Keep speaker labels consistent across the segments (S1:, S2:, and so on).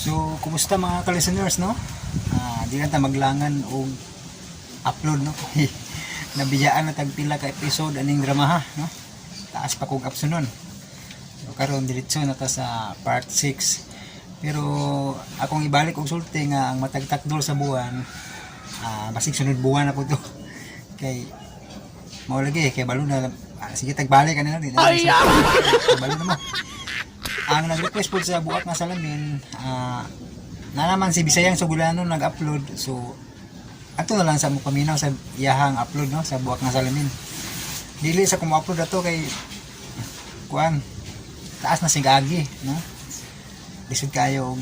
S1: So, kumusta mga ka-listeners, no? Di lang ta maglangan o upload, no? Nabiyaan na tagpila ka episode aning drama, ha? No? Taas pa kong apsunon. So, karon diretso na ta sa part 6. Pero akong ibalik og sulti nga ang matagtakdol sa buwan, basig sunod buwan na po to. Kay mao lagi kay balo na sige tagbalik kanila din. Balo na mo. Ang nag-request po sa buwak nga salamin, na naman si Bisayang Sugulano nag-upload. So ato na lang sa mo paminaw sa iyahang upload, no, sa buwak nga salamin. Dili sa kung upload ato kay kuan taas na sigagi, no. Lisod kayo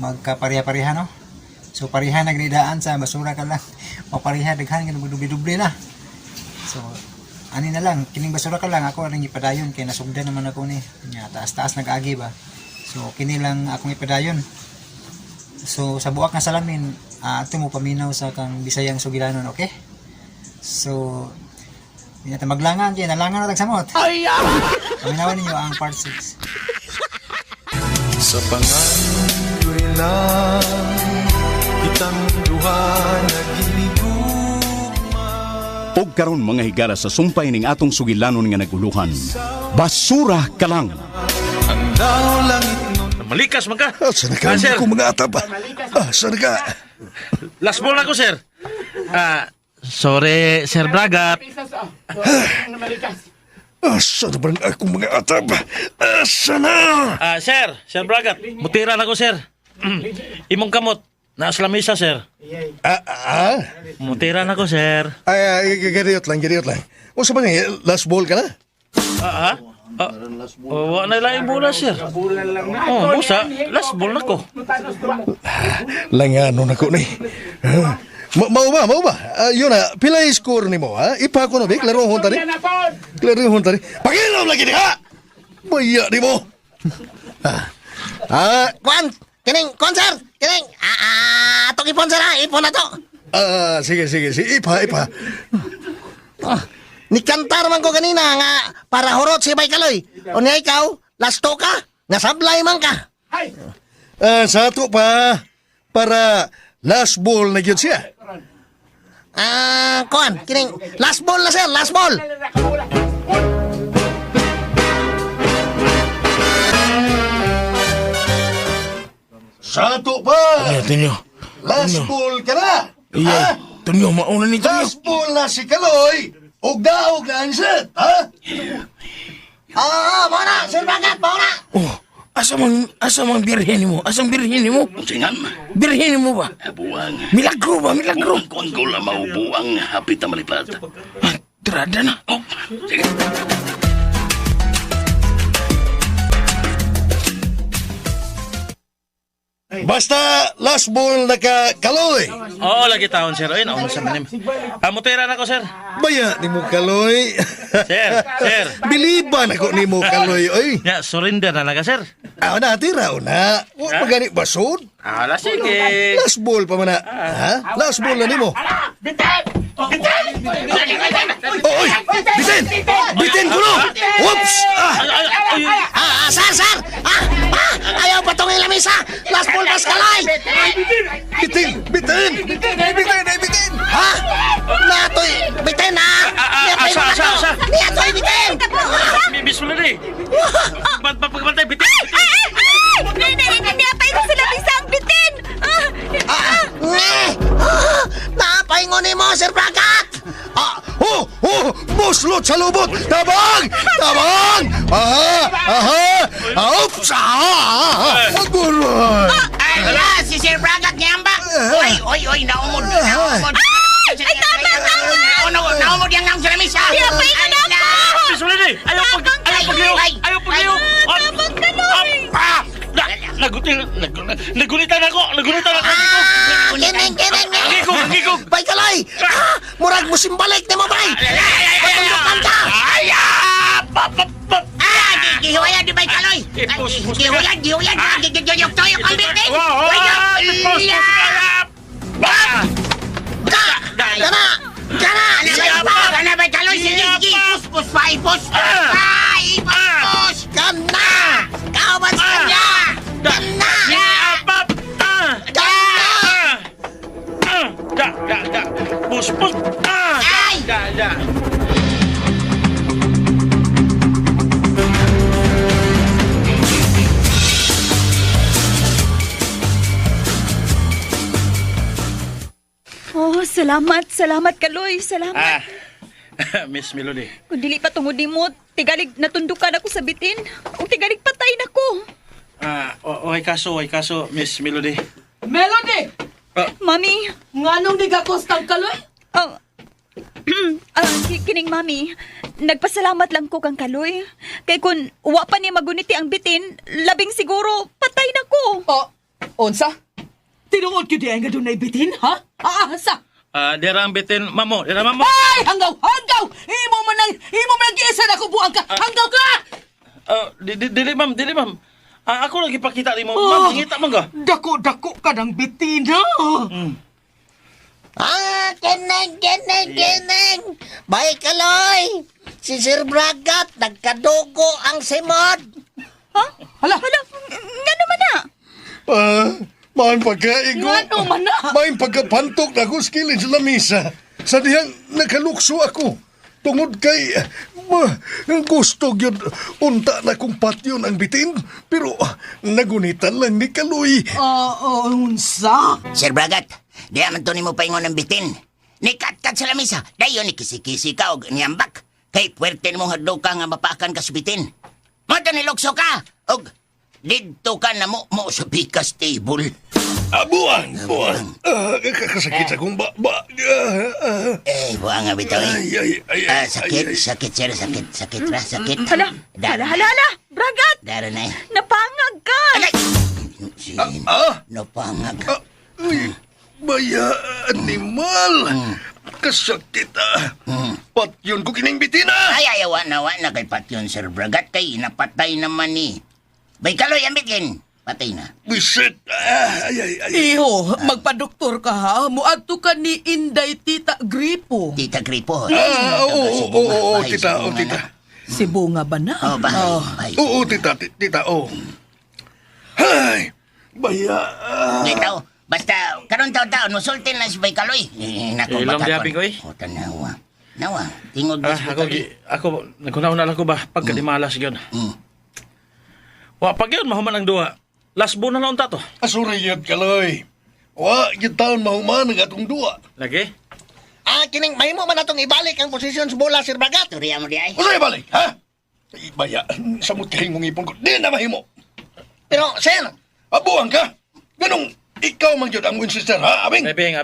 S1: magkapareha-pareha, no. So pareha nagridaan sa basura ka lang. Mapareha daghan nga dubli-dubli na. So ani na lang, kining basura ka lang ako ring ipadayon kay nasugdan naman ako ni. Nya taas-taas nag-agi ba. So kini lang akong ipadayon. So sa buwak nga salamin, ato mo paminaw sa kang Bisayang Sugilanon, okay? So di na ta maglangan kay nalangan na tagsamot. Paminawan ninyo ang part 6.
S2: Sa pangandoy lang kitang duha naghinigugma.
S3: Og karon mga higala sa sumpay ning atong sugilanon nga naguluhan. Basura ka lang.
S2: Ang daw langit nun
S4: Malikas man ka.
S5: Saan ka?
S4: sir.
S5: Ako mga atap. Saan ka?
S4: Last ball na ko, sir. Sorry, Sir Bragat.
S5: Saan ba akong mga atap? Saan na?
S4: Sir Bragat. Mutira na ko, sir. Imong kamot. Naas lamisa, sir. Mutira na ko, sir.
S5: Ganiyot lang. O sa mga, last ball ka na?
S4: Wa na lang bola, sir. Busa. Last ball na ko.
S5: Langano na ko ni. Mau ba? Yun na, pila yung score ni mo, ha? Ipa ko na, Bik. Laro hon tani. Pakilaw lagi ni, ha? Baya ni mo.
S6: Kuan, sir. Kining, atong ipon, sir, ha? Ipon na to.
S5: Sige. Ipa.
S6: Nikantar man ko kanina nga para hurot si Bay Kaloy. O niya ikaw, lasto ka, nasablay man ka.
S5: Sa ato pa, para last ball na yun siya.
S6: Kuan, kining, last ball na, sir, last ball.
S5: Sa ato pa,
S3: Tinyo.
S5: last ball ka na. Ha?
S3: Tinyo, mauna ni
S5: Last ball na si Kaloy. Og daog na ang set, ha?
S6: Mauna, sir Bagat, mauna.
S3: Oh, asa mang birhen mo? Asang birhen mo?
S7: Singan,
S3: Birhen mo ba?
S7: buwang.
S3: Milagro ba? Milagro?
S7: Kung ko lang maubuang hapit na malipat.
S3: Tirada na.
S7: Oh, sige.
S5: Basta last ball na ka Kaloy.
S4: Oo, lagi taon, sir. Ayun, ako sa manim. Mutira na ko, sir.
S5: Baya ni mo Kaloy.
S4: Sir.
S5: Biliban ako ni mo Kaloy, oy.
S4: Ya, surrender na ka, sir.
S5: Tira na. Huwag magani basod.
S4: Sige.
S5: Last ball pa man na. Ha? Last ball na ni mo. Oy! Bitin ko no! Whoops!
S6: Sir. Ayaw pa tong ilamisa. Last ball, mas Kaloy.
S5: Bitin!
S6: Ha? Natoy, bitin, ha?
S4: Asa?
S6: Natoy, bitin.
S4: Bisul na rin. Pagpantay, bitin.
S8: Hindi pa ito sila bisang bitin!
S6: Napaingon mo, Sir Bragat.
S5: Muslot sa lubot! Tabang! Oops! Maguloy!
S6: Wala, si Sir Bragat niya ba? Oy, naumod.
S8: Ay, tama!
S6: Naumod yan ng silamisa.
S8: Paingon ako!
S4: Bisul na rin. Ayaw pagliw.
S8: Tapos ka, Loy!
S4: Nagulitan ako.
S6: Kining. Bay Kaloy! Murag mo simbalik ni mo, bay! Patundukan ka! Gihuyan di Bay Kaloy! Gihuyan! Giyok-toyok ang bitin! Kana, Bay Kaloy! Sige! Ipus! Kana! Kauban sa kanya! Kana!
S8: Salamat kaloy, salamat.
S4: Miss Melody.
S8: Kung dili pa tungod nimo, tigalig natundukan ako sa bitin. O tigalig patay na ko.
S4: Okay kaso, Miss Melody.
S9: Melody!
S8: Mami,
S9: Nganong di ka kostang kaloy?
S8: kining mami, nagpasalamat lang ko kang kaloy. Kay kun wa pa niya maguniti ang bitin, labing siguro patay na ko.
S9: Unsa? Tinuod ko di ay nga doon na ibitin, ha? Aasa?
S4: Dira ang bitin, mamo.
S9: Ay! Hanggaw! Imo man nag-iisa na kubuang ka! Hanggaw ka!
S4: Dili ma'am. Ako lagi pakita ni mo. Ma'am, ngita man ka.
S9: Dako ka ng bitin, ha?
S6: Kineng! Bay kaloy! Si Sir Bragat, nagkadugo ang simod!
S9: Hala!
S8: Nga naman na.
S5: Main pagkaigo.
S9: Ngano man na?
S5: Main pagkapantok na ako skilin sa lamisa. Sa dihang nakalukso ako. Tungod kay gusto gyud unta na kong patyon ang bitin. Pero nagunitan lang ni Kaloy.
S9: Unsa?
S10: Sir Bragat, di aman to nimo paingon ng bitin. Nikat-kat sa lamisa, dayon ni kisi-kisi ka og niyambak. Kay puwerte nimo hadlaw ka nga mapakan ka sa bitin. Mata nilokso ka, og didto ka na mo sa pikas table.
S5: Buang. Kasakit akong ba.
S10: Buang nga bitaw eh.
S5: Ay.
S10: Sakit sir, sakit.
S8: Hala. Bragat,
S10: Dara na eh.
S8: napangag ka.
S10: Alay! Napangag.
S5: Uy, baya, animal. Kasakit Patyon ko kining bitin
S10: Ay, awa na kay patyon, Sir Bragat. Kay napatay naman ni. Bay kaloy, ambitin. Patay na.
S5: Bisit. Ay.
S9: Iho, magpa-doktor ka ha. Muadto ka ni Inday Tita Gripo.
S10: Tita Gripo.
S5: Oo, tita.
S9: Si Bunga ba na?
S10: Oh, bahay.
S5: Oo, tita, Hay, baya.
S10: Dito, basta karon taon-taon, musultin na si Bay Kaloy. Nako,
S4: Ilang
S10: bata
S4: diapin ko eh.
S10: O, tanawa. Tingog na si Bay Kaloy.
S4: Ako, nagkunauna lang ko ba? Pagkadimalas yun. Wa, pag yun, mahuman ang duwa. Lasbo na unta to.
S5: Asurayot, Kaloy. Wa, yung taon mahuman ng atong duwa.
S4: Lagi?
S6: Kining mahimo man natong ibalik ang posisyon sa bola, Sir Bragat.
S10: Turiya mo di ay.
S5: Usay balik, ha? Ay, baya, samot kahing mong ipon ko. Di na mahimo.
S6: Pero, Sir,
S5: Abuang ka. Ganong, ikaw man yun ang Winchester, ha? Abing?
S4: Abing.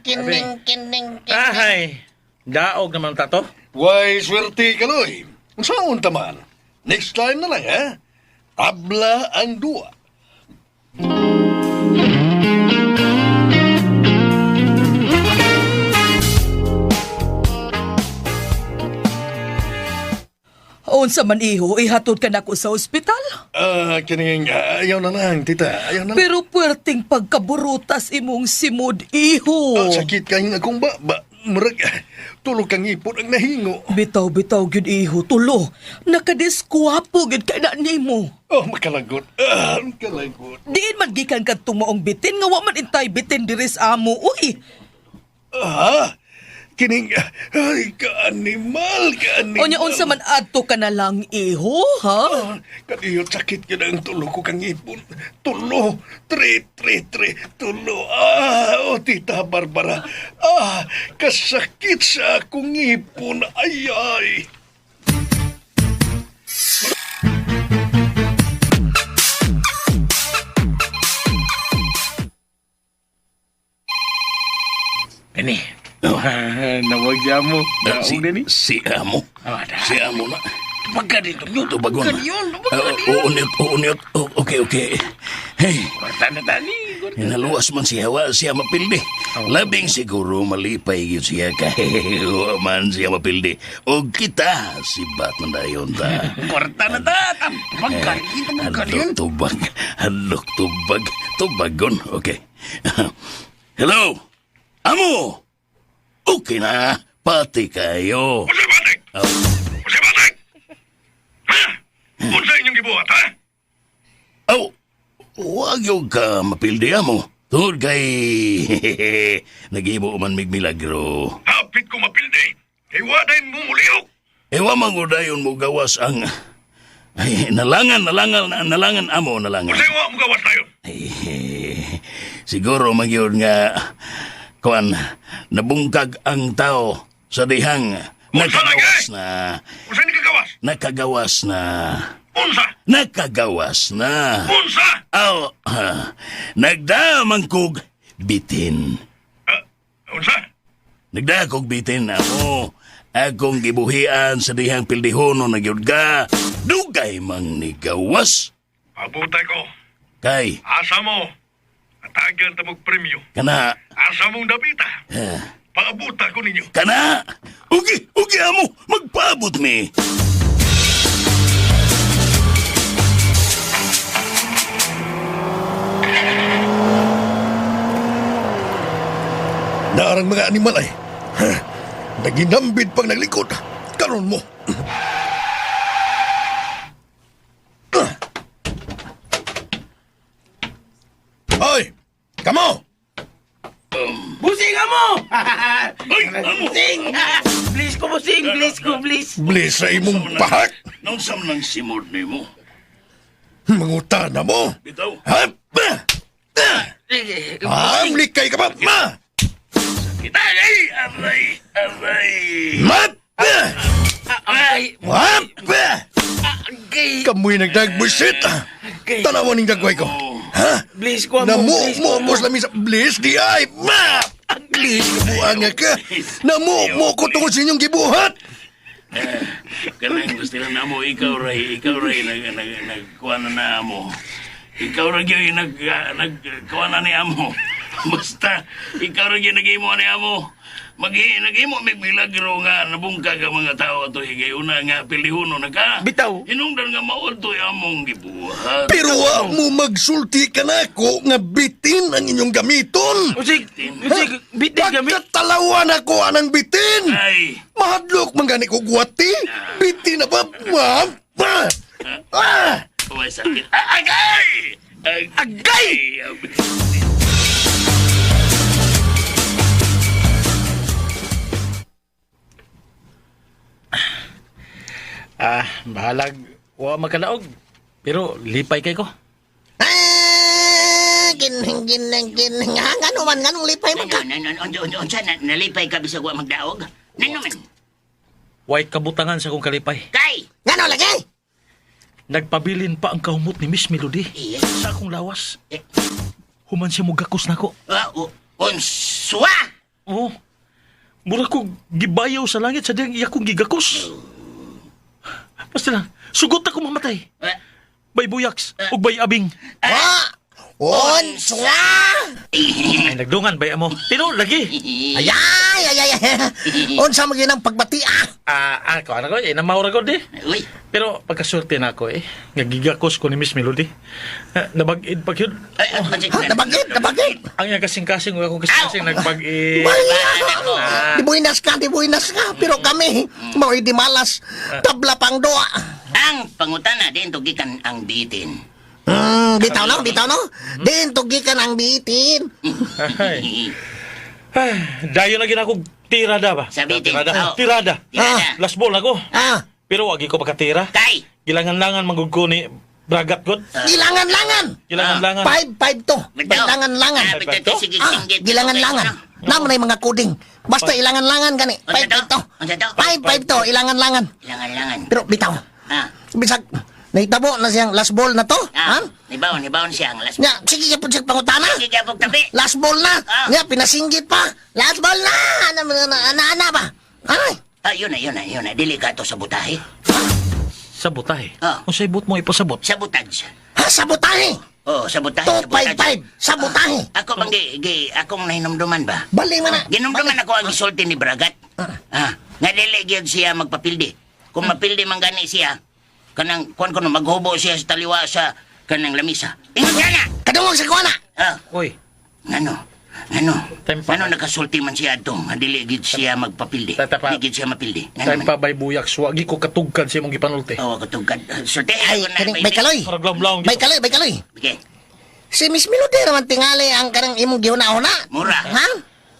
S6: kining.
S4: Ahay. Daog naman tato.
S5: Why, swerte, Kaloy. Kung saan taman. Next time na lang, ha? Tabla ang duwa.
S9: Unsa man iho, ihatod ka na ko sa ospital?
S5: Kining, ayaw na lang, tita. Ayaw na lang.
S9: Pero puwerteng pagkaburutas imong simod iho.
S5: Sakit kayong akong ba? Murag, tulog kang ipon ang nahingo.
S9: Bitaw gyud iho, tulo. Nakadiskuwapo gyud kay na nimo.
S5: Oh, makalagot. Makalagot.
S9: Diin man gikan ka tumaong bitin nga wa man intay bitin diri sa amo. Uy,
S5: Kining, ay, ka-animal.
S9: onya unsa man adto ka na lang iho, ha?
S5: Kaniyot sakit yun ang tulo ko kang ipon. Tulo. Tulo. Tita Barbara. Kasakit sa akong ipon. Ay.
S4: Ini. Nawagya mo.
S7: Si Amo. Si Amo na.
S4: Pagka dito.
S7: Tubagon. Uuniot. Okay. Hey,
S4: Tani.
S7: naluwas man siya, wa siya mapildi. Labing siguro malipay yun siya kahit man siya mapildi. O kita, si Batman dayon ta.
S4: Kwarta na ta.
S7: Hadlok tubag. Tubagon, okay. Hello? Amo! Okay na, pati kayo.
S5: Usibatik! Usibatik! Ha? Unsa inyong gibuhat, ha?
S7: Huwag yung ka mapildi mo. Tungod kay... Nag-ibo man mig milagro.
S5: Hapit ko mapildi. Iwadayin mo mulihok.
S7: Ewa mangudayon mo gawas ang... Ay, nalangan amo, nalangan.
S5: Usiwa mo gawas tayo.
S7: Ay, siguro magyod nga... kuan, nabungkag ang tao sa dihang nakagawas na.
S5: Unsa ni kagawas?
S7: Nakagawas na.
S5: Unsa?
S7: Nakagawas na.
S5: Unsa?
S7: Aw, nagdamang kog bitin.
S5: Unsa?
S7: Nagdakog bitin ako. Akong gibuhian sa dihang pildihono na gyud ka. Dugay mang nigawas.
S5: Pabutay ko.
S7: Kay,
S5: Asa mo? Atagan ta mog premyo.
S7: kana,
S5: Asa mong dapita? Paabuta ko ninyo.
S7: kana. Ugi amo, magpaabot mi.
S5: Naarang mga animal ay. Naginambid pang naglikod. Karon mo. Hoy! Kamo!
S9: Busing mo!
S7: Ay, amo.
S9: Please ko, busing. Please ko, please.
S5: Bliss sa imong pahat.
S7: Nausam ng simod ni mo.
S5: Mangutana mo.
S7: Bitaw.
S5: Hapa! Amlikay ka ba? Ma!
S7: Ay, aray.
S5: Mapa!
S9: Ay,
S5: Mapa!
S9: gay.
S5: Kamoy nagdagbusit. Tanawan ng dagway ko. Ha?
S9: Please ko,
S5: Mo sa lamin sa bliss di ay. Ma! Bliss ka buang ka. Mo ko tungod sa inyong gibuhat.
S7: Kanang gusto na mo, ikaw ray, nagkuha na mo. Ikaw ray yung nagkuha na ni amo. Basta, ikaw ray yung nag-imo ni amo. Nag-imo may milagro nga nabungka ka mga tao ato higay una nga pilihuno na ka.
S9: Bitaw.
S7: Hinungdan nga maol to among gibuhat.
S5: Pero wa mo magsulti ka na ko nga bitin ang inyong gamiton.
S9: Busing, bitin kami.
S5: Pagkatalawan ako anang bitin.
S7: Ay,
S5: Mahadlok man gani ko guwati. Bitin na ba? Ma! Ah!
S7: may sakit. Agay!
S9: Agay!
S4: Bahalag, wa magkalaog. Pero lipay kay ko.
S6: Ngano man, nganong lipay man ka?
S10: Unsa nalipay ka bisag wa magdaog? Nino man?
S4: Way kabutangan sa kong kalipay.
S10: Kay!
S6: Ngano lagi?
S4: Nagpabilin pa ang kahumot ni Miss Melody
S10: Iya.
S4: sa akong lawas.
S10: Eh.
S4: Human siya mugakos nako.
S10: Unswa!
S4: Oo. Mura ko gibayaw sa langit sa diyang iya kong gigakos. Basta lang, sugot ako mamatay. Bay buyaks, ug bay abing.
S6: Unswa!
S4: Ay, nagdungan bay amo. Tino, lagi.
S6: Ay! Unsa mo yun ang pagbati
S4: Ako, ano ko, namaura ko di.
S10: Uy,
S4: Pero pagkasurti na ako nagigakos ko ni Miss Melody. Nabag-id pag yun.
S6: Nabagit!
S4: Ang yung kasing-kasing, ako kasing-kasing nagbag-id.
S6: Di buinas ka. Pero kami, mo'y di malas. Tabla pang doa.
S10: ang pangutana din tugikan ang bitin.
S6: Bitaw no? Din tugikan ang bitin.
S4: Ay. Dayo na ginakog tirada ba?
S10: Sa bitin.
S4: Tirada. Last ball ako. Pero wagi ko pagkatira.
S10: Kay!
S4: Gilangan-langan manggug ko ni Bragat God.
S6: Gilangan-langan. 5-5 to. Gilangan-langan. Gilangan-langan. Naman ay mga kuding. Basta ilangan-langan gani. 5-5 to. 5-5 to. Ilangan-langan.
S10: Ilangan-langan.
S6: Pero bitaw. Bisag, naitabo na siyang last ball na to.
S10: Nibaon siya ang last.
S6: Nga, sige ka po siya pangutana.
S10: Sige ka po tabi.
S6: Last ball na. Nga, pinasinggit pa. Last ball na. Ana ba? Ay.
S10: Yun na. Dili ka to sa butahe.
S4: Sabotahe.
S10: Ah.
S4: Kung sa'y but mo ipasabot.
S10: Sabotage.
S6: Sabotahe.
S10: Sa butahe.
S6: 2-5-5. Sabotahe.
S10: Ako bang akong nahinumduman ba?
S6: Bali mo na.
S10: Ginumduman ako ang isulti ni Bragat. Nga dili gyud siya magpapildi. Kung mapildi man gani siya, kanang kuan ko maghubo siya sa taliwa sa kanang lamisa. Ingon ka na.
S6: Kadungog sa kuwana.
S4: Uy.
S10: Ano
S4: Tempa.
S10: nakasulti man siya ato, nga dili gyud siya magpapildi.
S4: Tapa.
S10: Di gyud siya mapildi.
S4: Time pa bay buyak. Wagi ko katugkan siya mong gipanulti.
S10: Katugad. Sulti.
S6: Ay, may kaloy.
S4: Parang blaw-blaw.
S6: May kaloy.
S10: Okay.
S6: Si Miss Melody naman tingali ang karang imong gihuna-una.
S10: Mura.
S6: Ha?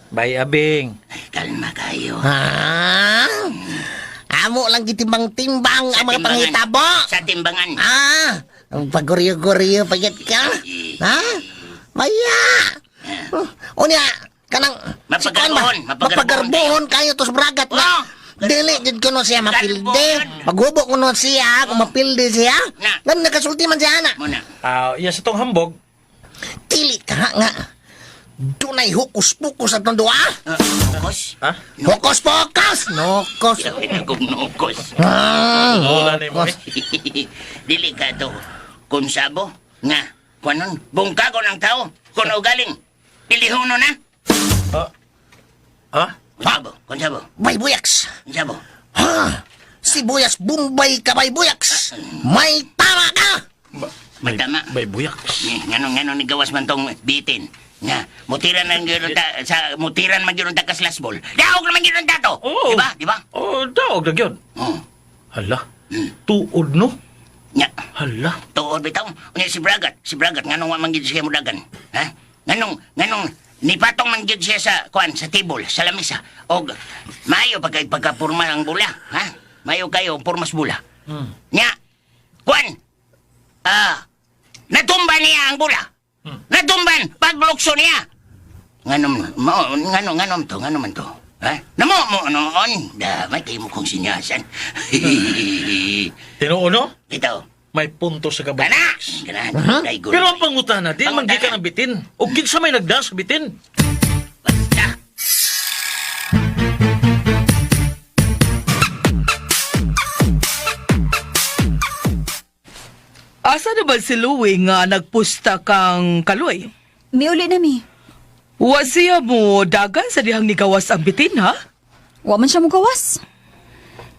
S4: Bay abing.
S10: Ay, kalma kayo.
S6: Amo lang gitimbang-timbang ang mga pangitabo.
S10: Sa timbangan.
S6: Ang paguryo-guryo pagit ka. Ha? Maya. Unya, kanang si kuan ba?
S10: Mapagarbohon,
S6: Mapagarbohon kayo tos bragat na. Dili gid kuno siya mapilde.
S10: Garbohon.
S6: Paghubo kuno siya kung mapilde siya.
S10: Na.
S6: Ngam nakasulti man siya ana.
S10: Muna.
S4: Iya sa tong hambog.
S6: Dili ka nga. Dunay hukus-pukus at duha.
S10: Nokos?
S6: Hokus-pokus! Nokos.
S10: Kung nokos.
S4: Wala na mo eh.
S10: Dili ka to. Kung sabo, nga, kuanon, bungkago ng tao, kung ugaling, ilihuno na. Kung sabo,
S6: Baybuyaks.
S10: kung sabo.
S6: Ha? Sibuyas Bombay ka baybuyaks. May tama ka.
S10: Matama.
S4: Bay buyak.
S10: Ngano ni gawas man tong bitin. Nga, mutiran man yun mutiran man yun takas lasbol. Daog naman yun tato.
S4: Oo.
S10: Di ba?
S4: Daog na gyud.
S10: Oh.
S4: Hala. Tuod no?
S10: Nya.
S4: Hala.
S10: Tuod bitaw. Unya si Bragat nganong wa man gyud siya mudagan. Ha? Nganong ni patong man gyud siya sa table, sa lamisa. Og mayo pagkapurma ang bula, ha? Mayo kayo pormas bula. Nya. Natumban niya ang bula. Natumban paglukso niya. Nganom man to. Ha? Namo mo noon. Damay kayo mo kong sinyasan.
S4: Tinuo no?
S10: Ito.
S4: May punto sa kabay.
S10: Ganahan.
S4: Pero ang pangutana, di man ka ng bitin. O kinsa may nagdas sa bitin.
S10: Basta.
S9: Asa naman si Louie nga nagpusta kang kaloy?
S8: Miuli na mi.
S9: Wa siya mo dagan sa dihang nigawas ang bitin, ha?
S8: Wa man siya mo gawas.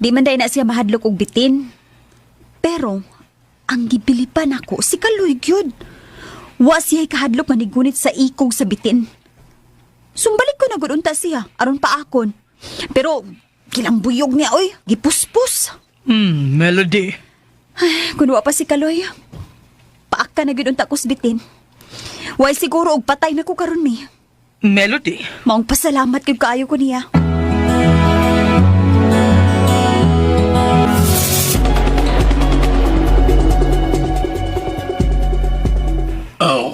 S8: Di man day na siya mahadlok og bitin. Pero, ang gibilipan ako, si Kaloy gyud. Wa siya kahadlok manigunit sa ikog sa bitin. Sumbalik ko na gudunta siya, aron pa akon. Pero, kilang buyog niya, oy, gipuspos.
S9: Melody.
S8: Ay, kung wa pa si Kaloy, paaka na gudunta ko sa bitin. Way siguro og patay na ko karon mi.
S9: Melody.
S8: Maong pasalamat kay kaayo ko niya.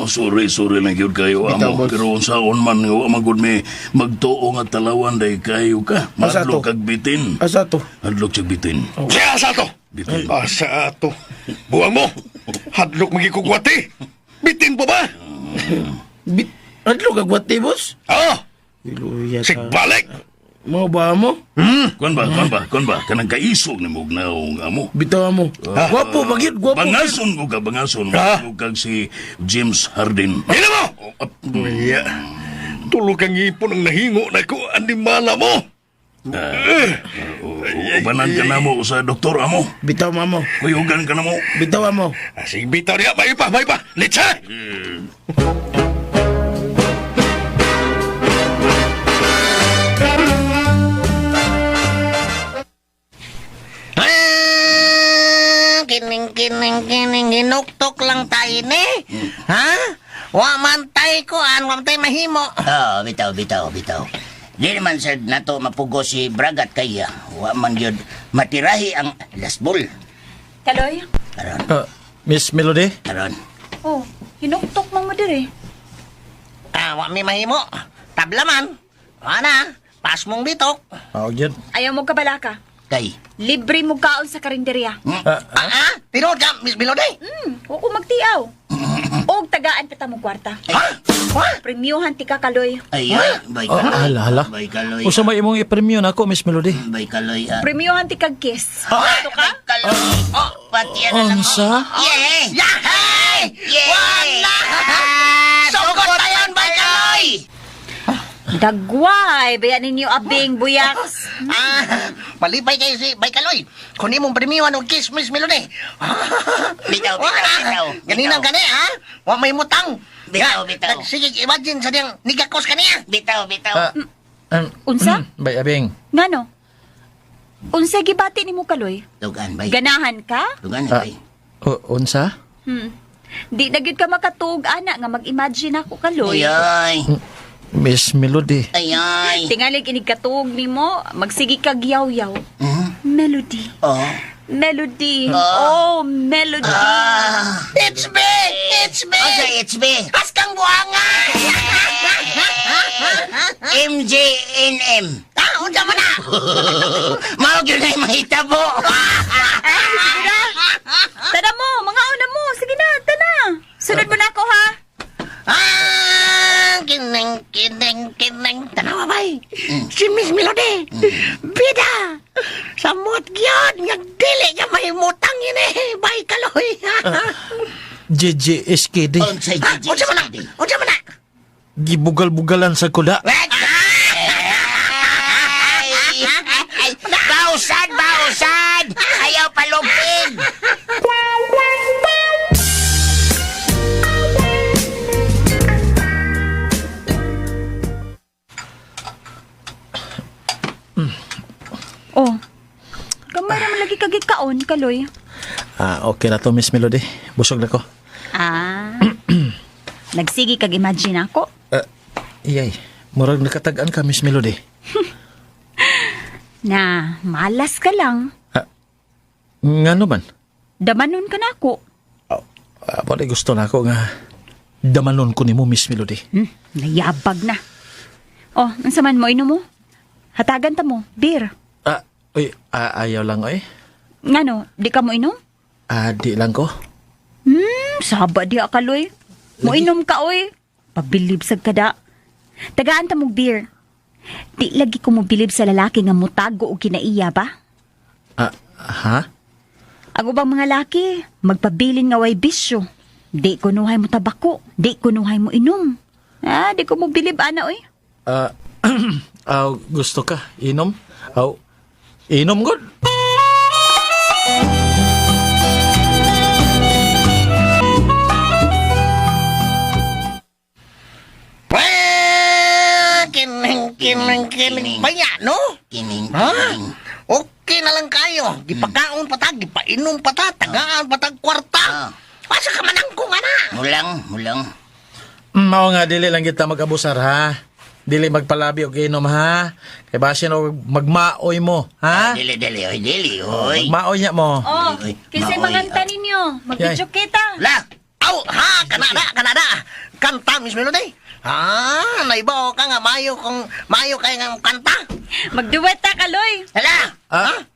S7: Sorry lang yun kayo, amo. Pero unsaon man nga magud may magtuo nga talawan day kayo ka. Madlok kag bitin.
S5: Asa to?
S7: Hadlok kag bitin.
S5: Siya asa to?
S7: Bitin.
S5: Asa to? Buwang mo! Hadlok magikugwati! Bitin po ba?
S11: Adlo kagwati, boss?
S5: Oo!
S11: Iluya
S5: Sigbalik!
S11: Mau ba mo?
S7: Kuan ba? Kanang kaisog ni mog naong amo.
S11: Bitaw mo. Gwapo, bagit, gwapo.
S7: Bangason ko ka, bangason. Mo kag si James Harden.
S5: Hila mo! Iya. Tulog kang ipon ang nahingo na ko, animala mo!
S7: Ubanan ka na mo sa doktor amo.
S11: Bitaw mo.
S7: Kuyugan ka na mo.
S11: Bitaw mo.
S5: Sige, bitaw niya. May pa! Litsa!
S6: Kining, hinuktok lang tayo ni. Ha? Wa man tay ko, wa man tay mahimo.
S10: Bitaw. Di naman sa nato mapugo si Bragat kaya. Wa man yun matirahi ang lasbol.
S8: Kaloy?
S10: Karon.
S4: Miss Melody?
S8: Oh, hinuktok mo diri.
S6: Wa mi mahimo. Tabla man. Wa na. Pas mong bitok.
S4: Yun.
S8: Ayaw mo kabalaka.
S10: Kay.
S8: Libre mo kaon sa karinderya.
S6: Pero ka, Miss Melody.
S8: Huwag magtiaw. Og tagaan kita mo kwarta. Premiuhan ti ka Kaloy.
S10: Ay, bay
S4: Hala.
S10: Bay kaloy.
S4: Usa may imong i-premium nako, Miss Melody.
S10: Bay kaloy.
S8: Premiuhan ti kag kiss.
S10: Ito ka? Kaloy. Pati yan lang.
S4: Unsa?
S10: Yay!
S6: Yay!
S10: Wala! Sugot tayon, bay kaloy!
S8: Dagway, bayan ninyo abing buyaks.
S6: Malipay kayo si Baykaloy. Kunin mong premiuhan og kiss, Miss Melody.
S10: Bitaw.
S6: Ganinang gani, ha? Wa may mutang.
S10: Bitaw.
S6: Sige, imagine sa diyang nigakos ka niya.
S10: Bitaw.
S8: Unsa?
S4: Bay abing.
S8: Ngano? Unsa gibati nimo Kaloy?
S10: Tugan, bay.
S8: Ganahan ka?
S10: Tugan, bay.
S4: Unsa?
S8: Di na gyud ka makatuog ana nga mag-imagine ako Kaloy.
S10: Ay.
S4: Miss Melody.
S10: Ay.
S8: Tingali inig katuog nimo, magsigi kag yaw-yaw. Melody. Melody. Oh, Melody.
S6: It's big!
S10: Okay, it's me.
S6: Kas kang buhanga!
S10: MJNM. Unsa man na? Mao gyud na mahitabo.
S8: Tada mo, mga una mo. Sige na, tada. Sunod mo na ako, ha?
S6: Kineng. Tanawa bay. Si Miss Melody. Bida. Samot gyud nga dili ka mahimutang ini. Bay kaloy.
S11: JJSKD.
S10: Unsay
S6: Unsa man na?
S11: Gibugal-bugalan sa kuda.
S10: Bausad! Ayaw palupin!
S8: Oh. Gamay naman lagi kagikaon, Kaloy.
S11: Okay na to, Miss Melody. Busog na ko.
S8: Nagsigi kag-imagine ako.
S11: Iyay, murag nakatagaan ka, Miss Melody.
S8: Na, malas ka lang.
S11: Nga naman?
S8: Damanon ka na ako.
S11: Pwede gusto na ako nga damanon ko ni mo, Miss Melody.
S8: Nayabag na. Oh, ang saman mo, inom mo? Hatagan ta mo, beer.
S11: Ayaw lang, oy.
S8: Ngano, di ka mo inom?
S11: Di lang ko.
S8: Saba di akaloy. Mo inom ka, oy. Pabilib sa kada. Tagaan ta mo beer. Di lagi ko mobilib sa lalaki nga mutago o kinaiya ba?
S11: Ha?
S8: Ang ubang mga laki, magpabilin nga way bisyo. Di kunuhay mo tabako, di kunuhay mo inom. Di ko mobilib, ana, oy.
S11: Gusto ka? Inom? Inom god?
S6: Kining. Baya, no?
S10: Kining.
S6: Okay na lang kayo. Gipakaon pa ta, gipainom pa ta, tagaan pa ta kwarta. Pasa ka manang ko nga na.
S10: Mulang.
S11: Mao nga, dili lang kita mag-abusar, ha? Dili magpalabi o inom, ha? Kaya basin o magmaoy mo, ha?
S10: Dili, oy.
S11: Magmaoy niya mo.
S8: Oh, kasi manganta ninyo. Mag-video kita.
S10: La!
S6: Kanada. Kanta, Miss Melody. Naibaw ka nga, mayo kayo nga kanta.
S8: Magduet ta, Kaloy.
S10: Hala!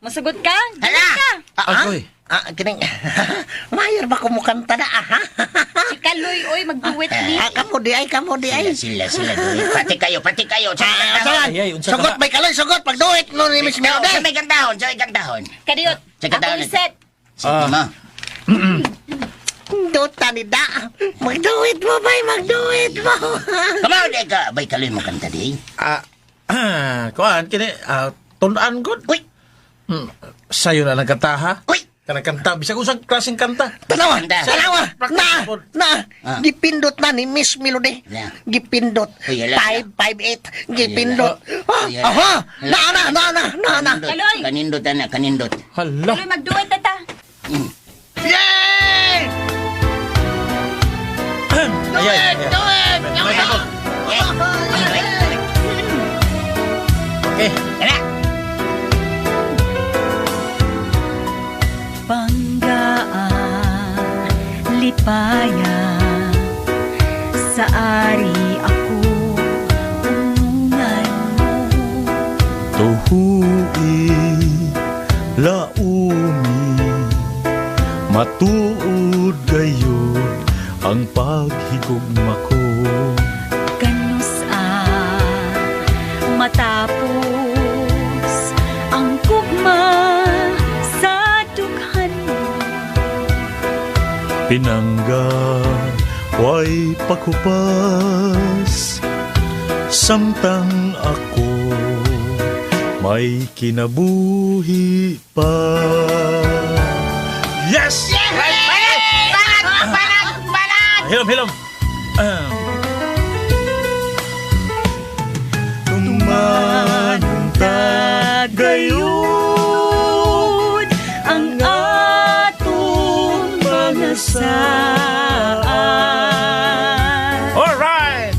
S8: Masagot ka?
S10: Hala!
S8: Duet ka.
S11: Agoy.
S6: Kining. Mayor ba kumukanta na,
S8: Si Kaloy, oy, magduet ni.
S6: Kamo di ay.
S10: Sila. Pati kayo.
S6: Sugot may kaloy, sugot. Pagduit no ni Miss Melody.
S10: Sa may gandahon.
S8: Kadiot,
S10: Sa
S8: ako
S10: katawin.
S8: yung set.
S10: Sige mo.
S6: Duta ni da. Magduit mo, bay. Magduet mo.
S10: Kamaw, di ka. Bay kaloy mo kanta di.
S11: Kuan, kini, tunaan god.
S10: Uy!
S11: Sayo na nagkanta, ha?
S10: Uy!
S11: Kanang kanta, bisag usang klaseng kanta.
S6: Tanawa.
S11: Practice.
S6: Gipindot na ni Miss Melody.
S10: Yeah.
S6: Gipindot.
S10: Uy, ala.
S6: 558. Gipindot.
S10: Uy,
S6: Aha.
S10: ala.
S6: Na.
S8: Kaloy.
S10: Kanindot.
S11: Hala.
S8: Kaloy, magduet na ta.
S6: Yay! Do it!
S11: Okay.
S10: Kaya.
S8: Banggaan, lipayan, sa ari ako, unungan mo.
S2: Tuhui, laumi, matuod gayud ang paghigugma ko.
S8: Matapos ang kugma sa dughan mo.
S2: Pinangga, way pakupas, samtang ako may kinabuhi pa. Yes!
S10: Balat!
S11: Hilom.
S2: Tumanong
S8: Tagayod ang atong mga saan.
S11: Alright!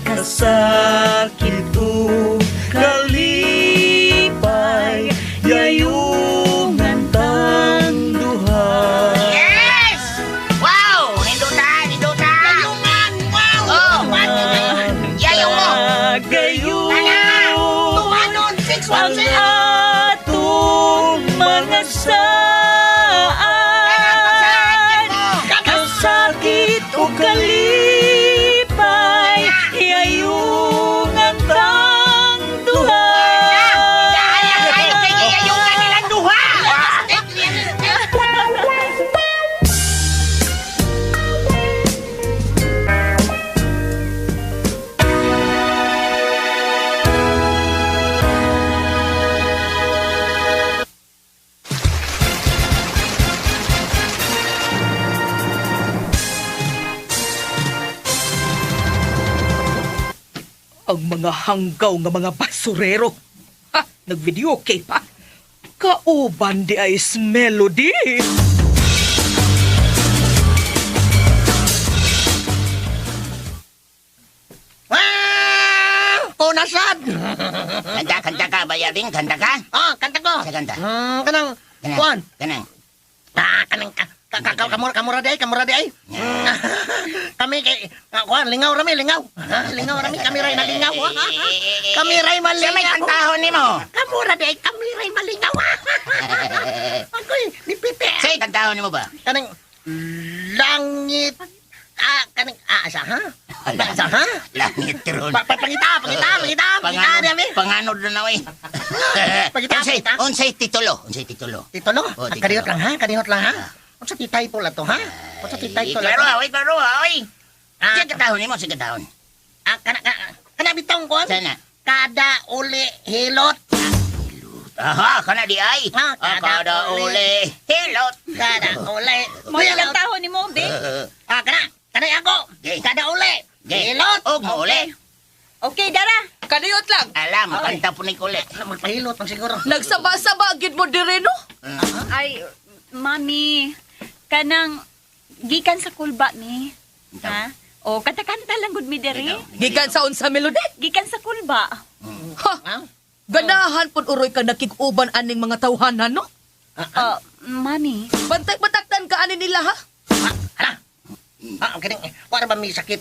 S8: Kasakit o kalipay, yayungan tang duha.
S10: Yes! Wow! Nindutan!
S9: Ang mga hanggaw nga mga basurero. Ha, nag-video okay pa. Kauban di ay Melody.
S6: Punasan!
S10: Kanta ka, bayabing, kanta ka?
S6: Kanta ko.
S10: Sa kanta.
S6: Kanang, kuan.
S10: Kanang.
S6: Kanang, kamura di ay. Kami kay, kuan, lingaw rami. Lingaw rami, kami ray nalingaw. Kami ray malingaw.
S10: Sa may kantahon ni mo.
S6: Kamura di ay, kami ray malingaw. Ako'y, ni Pipe.
S10: Say, kantahon ni mo ba?
S6: Kanang, langit. Kanang, asa ha? Asa ha?
S10: Langit ron.
S6: Pangita dami.
S10: Panganod na naway.
S6: Pangita.
S10: Unsay titulo.
S6: Titulo?
S10: titulo.
S6: Kanihot lang ha? Unsa titay po la to ha? Unsa titay to la to?
S10: Klaro, oy. Sige katahon ni mo, sige katahon.
S6: Kana bitong ko?
S10: Sana.
S6: Kada uli hilot.
S10: Aha, kana di ay. Kada uli hilot.
S6: Kada uli.
S8: Mo lang tahon ni mo, be.
S6: Kana ako. Kada uli hilot.
S10: Og mo uli.
S8: Okay, Dara.
S9: Kadiyot lang.
S10: Alam, kanta po ni uli.
S6: Magpahilot man siguro.
S9: Nagsaba-saba gid mo dire no?
S8: Ay, Mami, kanang gikan sa kulba ni. Ha? O kanta-kanta lang gud mi diri.
S9: Gikan sa unsa Melody?
S8: Gikan sa kulba.
S9: Ha. Ganahan pud uroy ka nakig-uban aning mga tawhanan no?
S8: Mami.
S9: Bantay-bataktan ka ani nila ha?
S6: Kining, wala ba may sakit?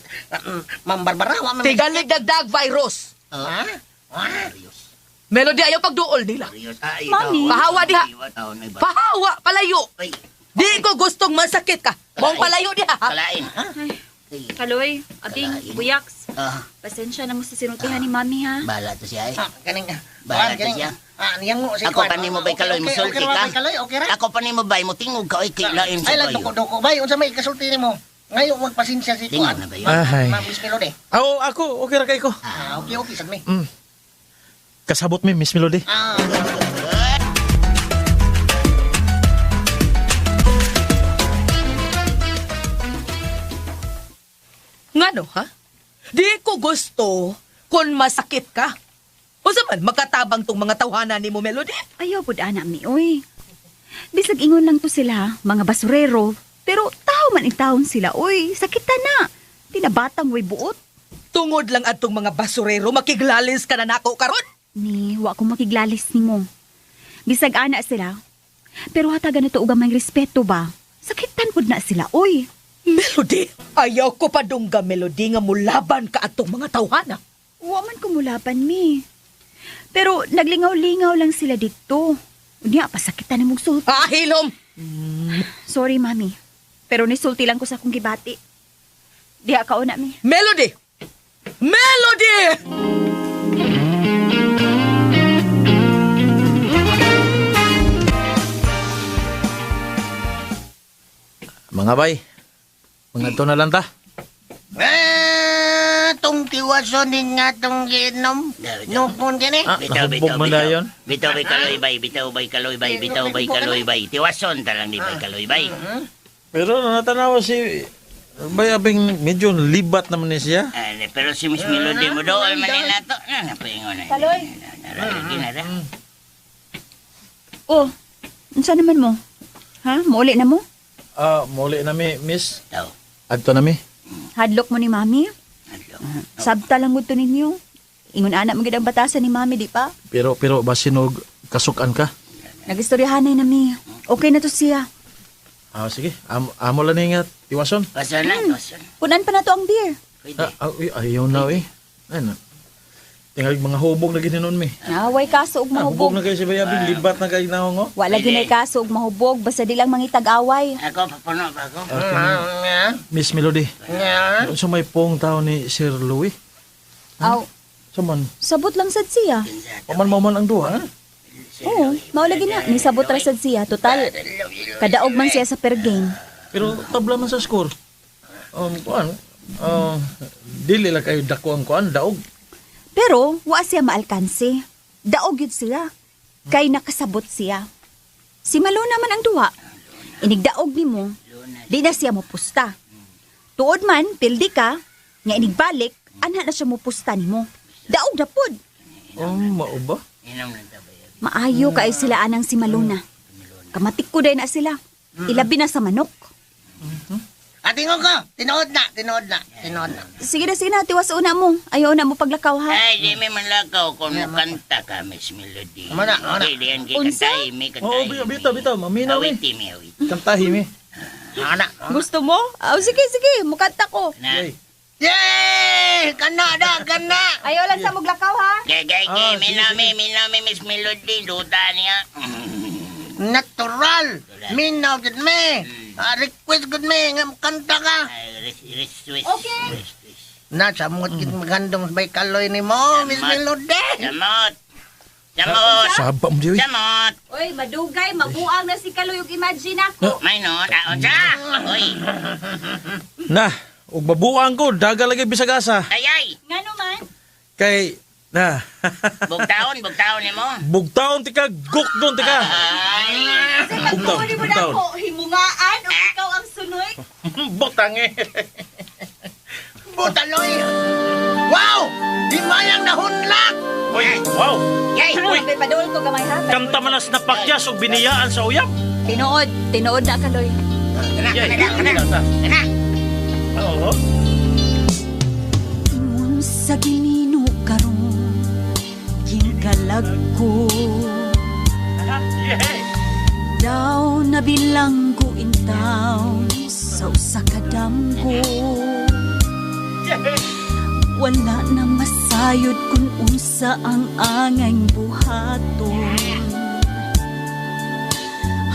S6: Ma'am Barbara, wala may
S9: Tigalig dagdag virus. Melody ayaw pagduol nila.
S8: Mami.
S9: Pahawa diha. Pahawa, palayo.
S10: Ay,
S9: Di ko gustong masakit ka. Mong palayo diha ha?
S10: kalain.
S8: Kaloy, abing, buyaks. Pasensya na mo sa sinutihan ni Mami ha.
S10: Bala to siya eh.
S6: Kining,
S10: Bala to siya.
S6: niyang mo si
S10: Ako pa ni mo ba'y kaloy, musulti ka?
S6: Okay ra?
S10: Ako pa ni mo ba'y mo tingog ka, oy, kilain sa
S6: Ay, lang
S10: kayo.
S6: duko bay, unsa may kasulti nimo? Ngayon magpasensya si
S10: Tingnan
S6: Kuan.
S10: na ba yun?
S11: Ay.
S6: Ma'am Miss Melody.
S11: Ako, okay ra kay ko.
S6: Okay, sad mi.
S11: Kasabot mi, Miss Melody.
S9: Ngano ha? Di ko gusto kung masakit ka. O man, makatabang tong mga tawhanan ni mo, Melody.
S8: Ayaw pud ana mi, oy. Bisag ingon lang to sila, mga basurero. Pero tao man itawon sila, oy. Sakitan na. Tinabatang way buot.
S9: Tungod lang atong mga basurero, makiglalis ka na nako karon.
S8: Ni, wa ko makiglalis ni mo. Bisag ana sila. Pero hatagan na to uga may respeto ba? Sakitan pud na sila, oy.
S9: Melody, ayaw ko pa dungga, Melody, nga mulaban ka atong mga tawhana.
S8: Wa man kumulaban mi. Pero naglingaw-lingaw lang sila dito. Unya, pasakitan na mong sulti.
S9: Hilom!
S8: Sorry, Mami. Pero nisulti lang ko sa akong gibati. Diha ka una, mi.
S9: Melody! Melody!
S11: Mga bay, mga ito na lang ta.
S6: Tong tiwason din nga tong ginom. Nupon gini.
S11: Nahubog mo na yun.
S10: Bitaw bay kaloy bay. Tiwason talang di bay kaloy bay.
S11: Pero natanawa si Bay Abing medyo libat naman niya siya.
S10: Pero si Miss Melody mo dool man nila to. Napaingon na.
S8: Kaloy.
S10: Ginara.
S8: Oh, unsa naman mo? Ha? Mauli na mo?
S11: Muli na mi, miss.
S10: Daw.
S11: Adto na mi.
S8: Hadlok mo ni Mami? Sabta lang mo to ninyo. Ingon anak magid ang batasan ni Mami, di pa?
S11: Pero basinog kasukan ka.
S8: Nagistoryahanay na mi. Okay na to siya.
S11: Sige, amo lang nga tiwason.
S10: Wason na, wason.
S8: Punan pa na to ang beer.
S11: Ayaw na eh. Ano? Tingalig mga hubog na gininon mi.
S8: Naway kaso og
S11: Hubog
S8: mahubog.
S11: na kayo si Bay Abing, libat na kayo na ngo.
S8: Wala ginay kaso og mahubog. Basta di lang mangitag away.
S10: Ako, papuno pa ako.
S11: Miss Melody. So may pong tao ni Sir Louie.
S8: Aw,
S11: Saman,
S8: sabot lang sad siya.
S11: paman ang duha.
S8: Oo, maulagi na. Nisabot ra sad siya. Total, kadaog man siya sa per game.
S11: Pero tabla man sa score. Kuan. Dili lang kayo dako ang kuan, daog.
S8: Pero, wa siya maalkansi. Daog yun siya. Kay nakasabot siya. Si Malo naman ang duwa. Inigdaog ni mo, di na siya mopusta. Tuod man, pildi ka, nga inigbalik, anha na siya mopusta ni mo. Daog na pod.
S11: Oh, mao ba?
S10: Inom lang ta ba yan?
S8: Maayo kay sila anang si Maluna. Kamatik ko day na sila. Ilabi na sa manok.
S6: Tingog ko. Tinood na.
S8: Sige na, tiwas una mo. Ayaw na mo paglakaw ha.
S10: Ay, di may manlakaw kung kanta ka, Miss Melody.
S6: Mana.
S10: Di yan kay
S8: Unsa?
S10: kantay, may
S11: Oo,
S10: kantay.
S11: bitaw. Maminaw eh.
S10: Awiti, may awiti.
S11: Kantahi mi.
S8: Gusto mo? Sige, mukanta ko.
S10: Na,
S6: Yay! Kana.
S8: Ayaw lang sa muglakaw ha.
S10: gay, minami, Miss Melody, duda niya.
S6: Natural. Minaw gid me. Request gid me nga kanta ka.
S10: Ay, Rest.
S8: Okay.
S6: Na samot gid magandong bay kaloy ni mo, Miss Melody.
S10: Samot.
S11: Saba mo diyoy.
S10: Samot.
S8: Oy, madugay, mabuang na si Kaloy ug imagine ako.
S10: May no, taon siya. Uy,
S11: Na, ug mabuang ko daga lagi bisag asa.
S10: ay.
S8: Ngano man?
S11: Kay na.
S10: Bugtaon ni mo.
S11: Bugtaon tika, gukdon tika. Bugtaon.
S8: Pagkuhuli mo na ako, himungaan o ikaw ang sunoy?
S11: Butang eh.
S6: Butaloy. Wow! Di mayang nahunlak.
S11: Oy, wow.
S10: Yay!
S8: Uy, padol ko gamay ha.
S4: Kanta manas na pakyas o biniyaan sa uyap.
S8: Tinood na Kaloy.
S10: Kana.
S4: Oo.
S8: Ingon sa ginino karon, ginkalag ko.
S4: Yay!
S8: Daw na bilanggo in town sa usa ka damgo. Wala na masayod kung unsa ang angay buhaton.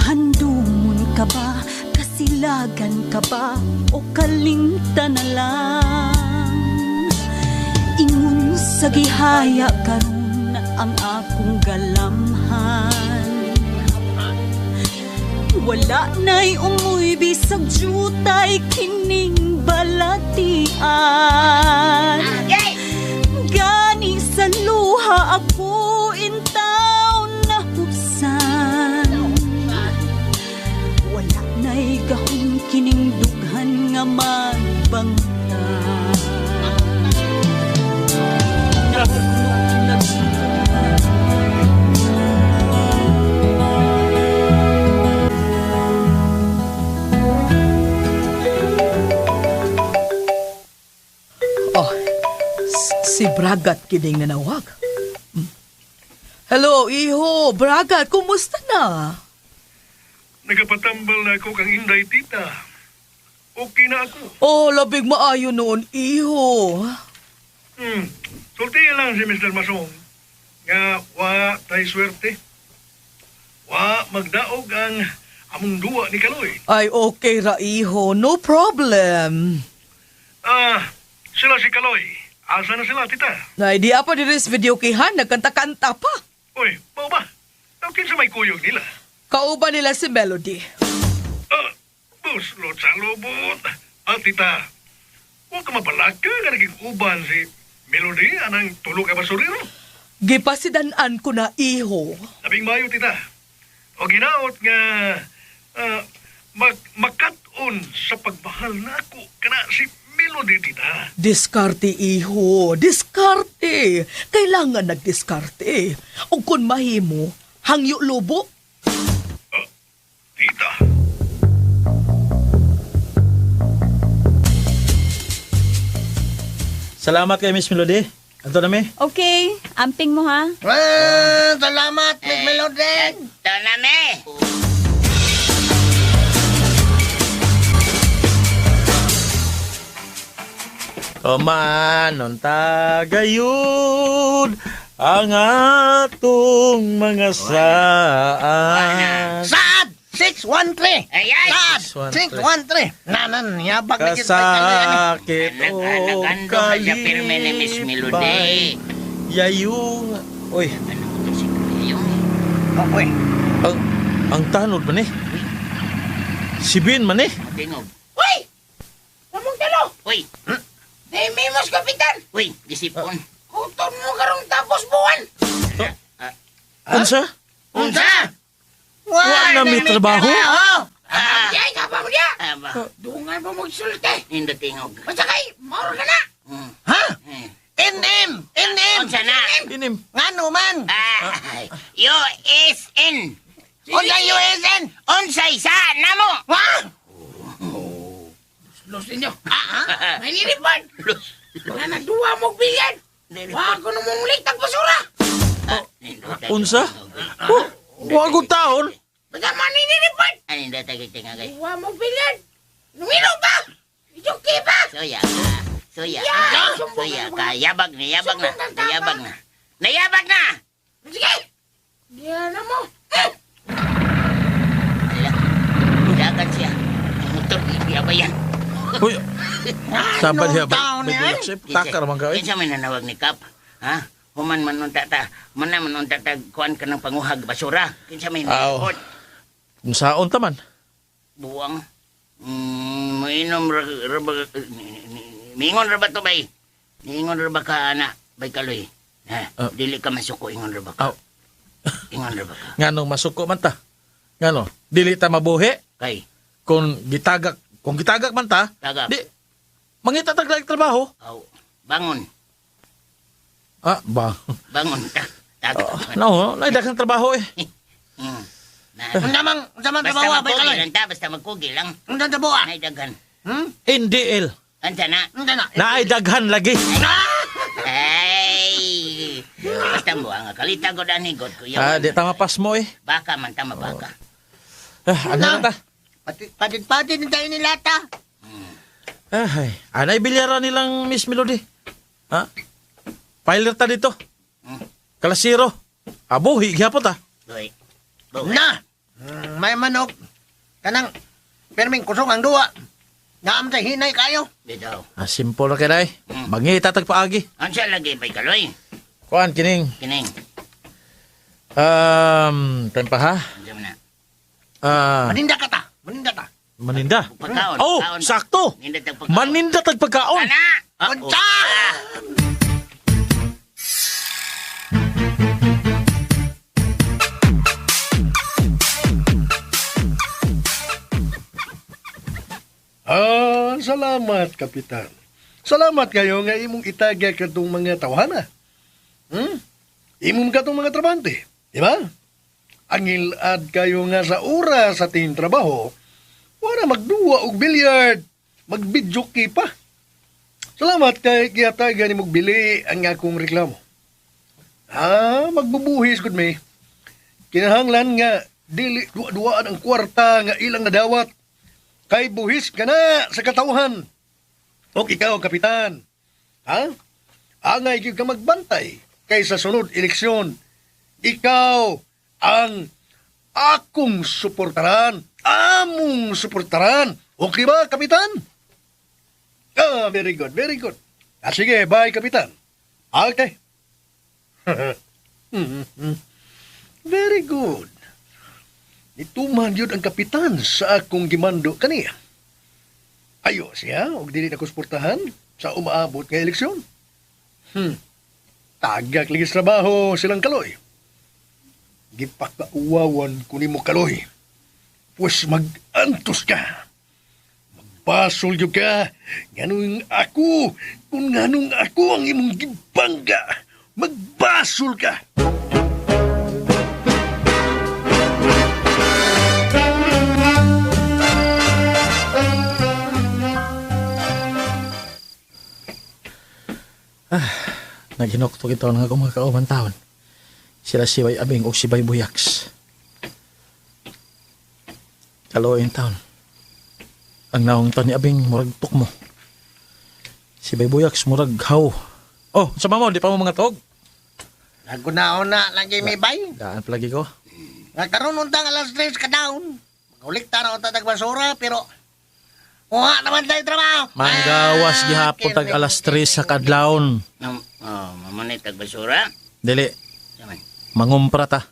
S8: Handumon ka ba, kasilagan ka ba, o kalingtan na lang? Ingon sa gihaya karon ang akong galamhan. Wala na'y umuy bisag jutay kining balatian. Gani sa luha ako intaw na hubsan. Wala na'y gahong kining dughan nga magbangta.
S9: Si Bragat kining nanawag. Hello, iho. Bragat, kumusta na?
S5: Nagapatambal na ako kang Inday, tita. Okay na ako.
S9: Oh, labig maayo noon, iho.
S5: Sulti lang si Mr. Masong. Nga, wa tayo swerte. Wa magdaog ang among duwa ni Kaloy.
S9: Ay, okay ra, iho. No problem.
S5: Sila si Kaloy. Asa na sila, tita?
S9: Nay, di apa diris video kihan, nagkanta-kanta pa.
S5: Uy, mau ba? Tawagin sa may kuyog nila.
S9: Kauban nila si Melody.
S5: Buslot sa lubot. Tita, huwag ka mapalaka ka naging uban si Melody, anang tulog ka basurero.
S9: Gipasidanan ko na, iho.
S5: Labing mayo, tita. O ginaot nga makat-on sa pagmahal na ako kana si Melody, tita.
S9: Diskarte, iho. Diskarte. Kailangan nagdiskarte. O kung mahimo, hangyo lobo.
S5: Tita.
S11: Salamat kay Miss Melody. Ato na mi.
S8: Okay, amping mo ha.
S6: Salamat, Miss Melody.
S10: Ito na, me.
S11: Manon tagayud ang atong mga saan.
S6: Saad! 613!
S10: Ay.
S6: Saad! 613! Nanan, yabag na kita.
S11: Kasakit o
S10: Nagando ka siya pirme ni Miss Melody.
S11: Yayung. Uy,
S10: Ano ito si Yung?
S6: Uy,
S11: ang tanod man eh. Si Bin man eh.
S10: Tingog.
S6: uy! Namang talo!
S10: Uy,
S6: Mimos, Kapitan!
S10: uy, disipon.
S6: Kuton mo karong tapos buwan!
S11: Unsa?
S6: Unsa?
S11: Wala na may trabaho?
S6: Ay, kapa mo niya!
S10: Aba,
S6: Dungan pa mo sulti!
S10: hindi tingog.
S6: Basta kay, mauro ka na! Ha?
S10: Eh.
S6: NM! NM!
S11: him.
S6: Ngano man?
S10: USN. Unsay USN? Unsay sa namo?
S6: Ha?
S7: Los ninyo. May nilipad. Mga nagduwa mong bilyan. Wag ko namang ulit ang basura.
S11: Unsa? Oh, wagod taon.
S7: Basta man nilipad.
S10: Ano yung datagit nga kay?
S7: Duwa mong bilyan. Lumino pa. Ijuki pa.
S10: Soya ka. Yabag na. Nayabag na.
S7: Sige. Diyan na mo.
S10: Dagan siya. Ang motor, hindi abayan.
S11: Uy, sabar niya
S6: taon
S11: ba? May
S6: yan?
S11: buyak siya. Takar man ka.
S10: Kinsa may nanawag ni Kap? Ha? Human man nun tata. Man nun tata. Kuhan ka ng panguhag basura. Kinsa may
S11: Aw.
S10: nanawag?
S11: Unsaon ta man?
S10: Buwang. Mainom mingon ra ba to bay? Mingon ra ba ka anak? Bay kaloy. Ha? Dili ka masuko ingon ra ba ka?
S11: Aw.
S10: Ingon ra ba ka?
S11: Nganong masuko man ta? Ngano? Dili ta mabuhi?
S10: Kay.
S11: Kung gitagak man ta,
S10: Tagak.
S11: di mangita tag trabaho.
S10: Aw. Bangon.
S11: Ba.
S10: Bangon ta. Tagak.
S11: No, daghang trabaho eh.
S6: Unsa man
S10: Basta
S6: trabaho bay
S10: magkugi
S6: kaloy?
S10: lang ta. Basta magkugi lang.
S6: Unsa trabaho?
S10: Ay daghan.
S11: Hindi el.
S10: Ansa na?
S6: Unsa na?
S11: Naay daghan lagi.
S10: Ay! Basta mo ang kalita ko dani god ko.
S11: Di ta mapas mo eh.
S10: Baka man ta mabaka.
S11: Ano na ta?
S6: Patid na tayo nila ta.
S11: Anay bilyara nilang Miss Melody. Ha? Pilot ta dito. Kalasiro. Buhi, gyapon ta.
S10: Doy.
S6: Na. May manok. Kanang perming kusong ang duwa. Naam sa hinay kayo.
S10: Bitaw.
S11: Simple na kinay. Mangita tag paagi.
S10: Ansa lagi bay kaloy?
S11: Kuan kining.
S10: Kining.
S11: Tempa ha?
S10: Ansa man na?
S6: Maninda ka ta. Maninda ta.
S11: Maninda.
S10: Pagkaon.
S11: Oh,
S10: pagkaon.
S11: sakto.
S10: Ninda tag pagkaon.
S11: Maninda tag pagkaon.
S10: Ana!
S6: Unsa?
S5: Salamat, Kapitan. Salamat kayo nga imong itagya katong mga tawhana. Imong katong mga trabante. Di ba? Ang ilad kayo nga sa oras sa ting trabaho, wala magduwa og bilyard, magbidyoki pa. Salamat kay kiyataga ni magbili ang akong reklamo. Magbubuhis gud mi. Kinahanglan nga dili duwa-duwaan ang kwarta nga ilang nadawat. Kay buhis ka na sa katawhan. O ikaw, Kapitan. Angay gyud ka magbantay kay sa sunod eleksyon. Ikaw ang akong suportaran. Among suportaran. Okay ba, Kapitan? Very good, very good. Sige, bye, Kapitan. Okay. Very good. Nituman yun ang kapitan sa akong gimando kaniya. Ayo siya, og dili na ko suportahan sa umaabot nga eleksyon. Tagak lagi sa trabaho silang kaloy. Gipakauwawan ko ni mo kaloy. Pues mag-antos ka. Magbasol yun ka. Ganun ako. Kung ganun ako ang imong gibangga. Magbasol ka.
S11: Naghinokto kita ng akong mga kauban taon. Sila si Bay Abing o si Bay Buyaks. Kaloin taon. Ang naong taon ni Abing murag tukmo. Si Bay Buyaks murag haw. Oh, sama mo, di pa mo mga tog?
S6: Nagunaon na lagi may bay.
S11: Daan palagi ko.
S6: Nagkaroon untang alas 3 ka daon. Ulik tara unta tag basura pero kuha naman tayo trabaho.
S11: Manggawas gihapon tag alas 3 sa kadlawon.
S10: Mamanay tag basura.
S11: Dili,
S10: Saman.
S11: mangumpra ta.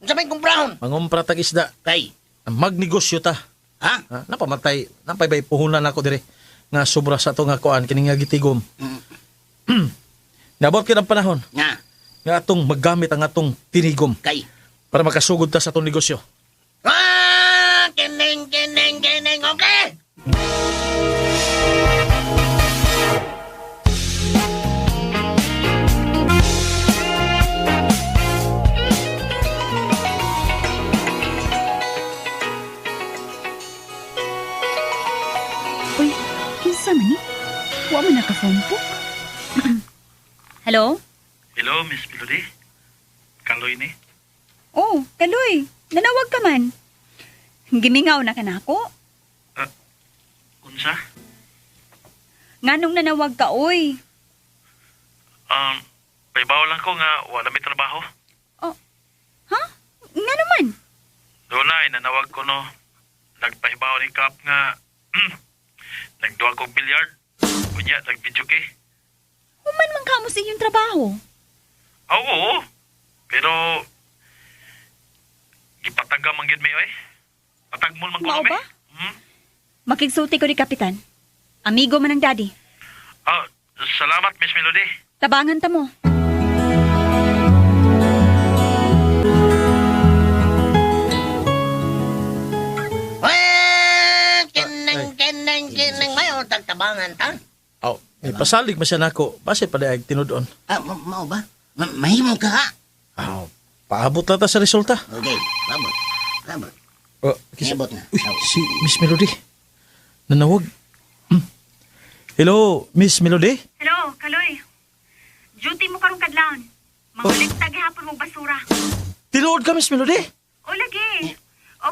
S6: Sa may kumprahon.
S11: Mangumpra tag isda.
S10: Kay.
S11: Magnegosyo ta.
S10: Ha?
S11: Napamatay, napay bay puhunan ako dire. Nga sobra sa to nga kuan kining nga gitigom. Nabot kita ang panahon. Nga atong maggamit ang atong tinigom.
S10: Kay.
S11: Para makasugod ta sa atong negosyo.
S6: Kining, okay.
S8: mo naka-phone po? Hello?
S4: Hello, Miss Melody. Kaloy ni.
S8: Oh, Kaloy. Nanawag ka man. Gimingaw na ka na ako.
S4: Unsa?
S8: Nganong nanawag ka, oy?
S4: Paibaw lang ko nga wala may trabaho.
S8: Oh, ha? Nga naman.
S4: Doon ay nanawag ko no. Nagpahibaw ni Kap nga nagduwa ko bilyard. Kunya, nag-video kay.
S8: Human man ka mo sa inyong trabaho.
S4: Oo. Pero gipataga man gyud may oy. Patagmol man ko
S8: Mao
S4: kami.
S8: ba? Makigsulti ko ni Kapitan. Amigo man ang daddy.
S4: Salamat, Miss Melody.
S8: Tabangan ta mo.
S6: Kinang mayo tagtabangan ta.
S11: Oh, may pasalig man siya nako. Base pa daig tinudon.
S10: Mao ba? Mahimo ka ha?
S11: Oh, paabot na ta sa resulta.
S10: Okay, labot.
S11: Oh, kisa.
S10: Abot na.
S11: Uy, si Miss Melody. Nanawag. Hello, Miss Melody?
S8: Hello, Kaloy. Duty mo karong kadlawon. Mangulit hapon mong basura.
S11: Tinuod ka, Miss Melody?
S8: O lagi.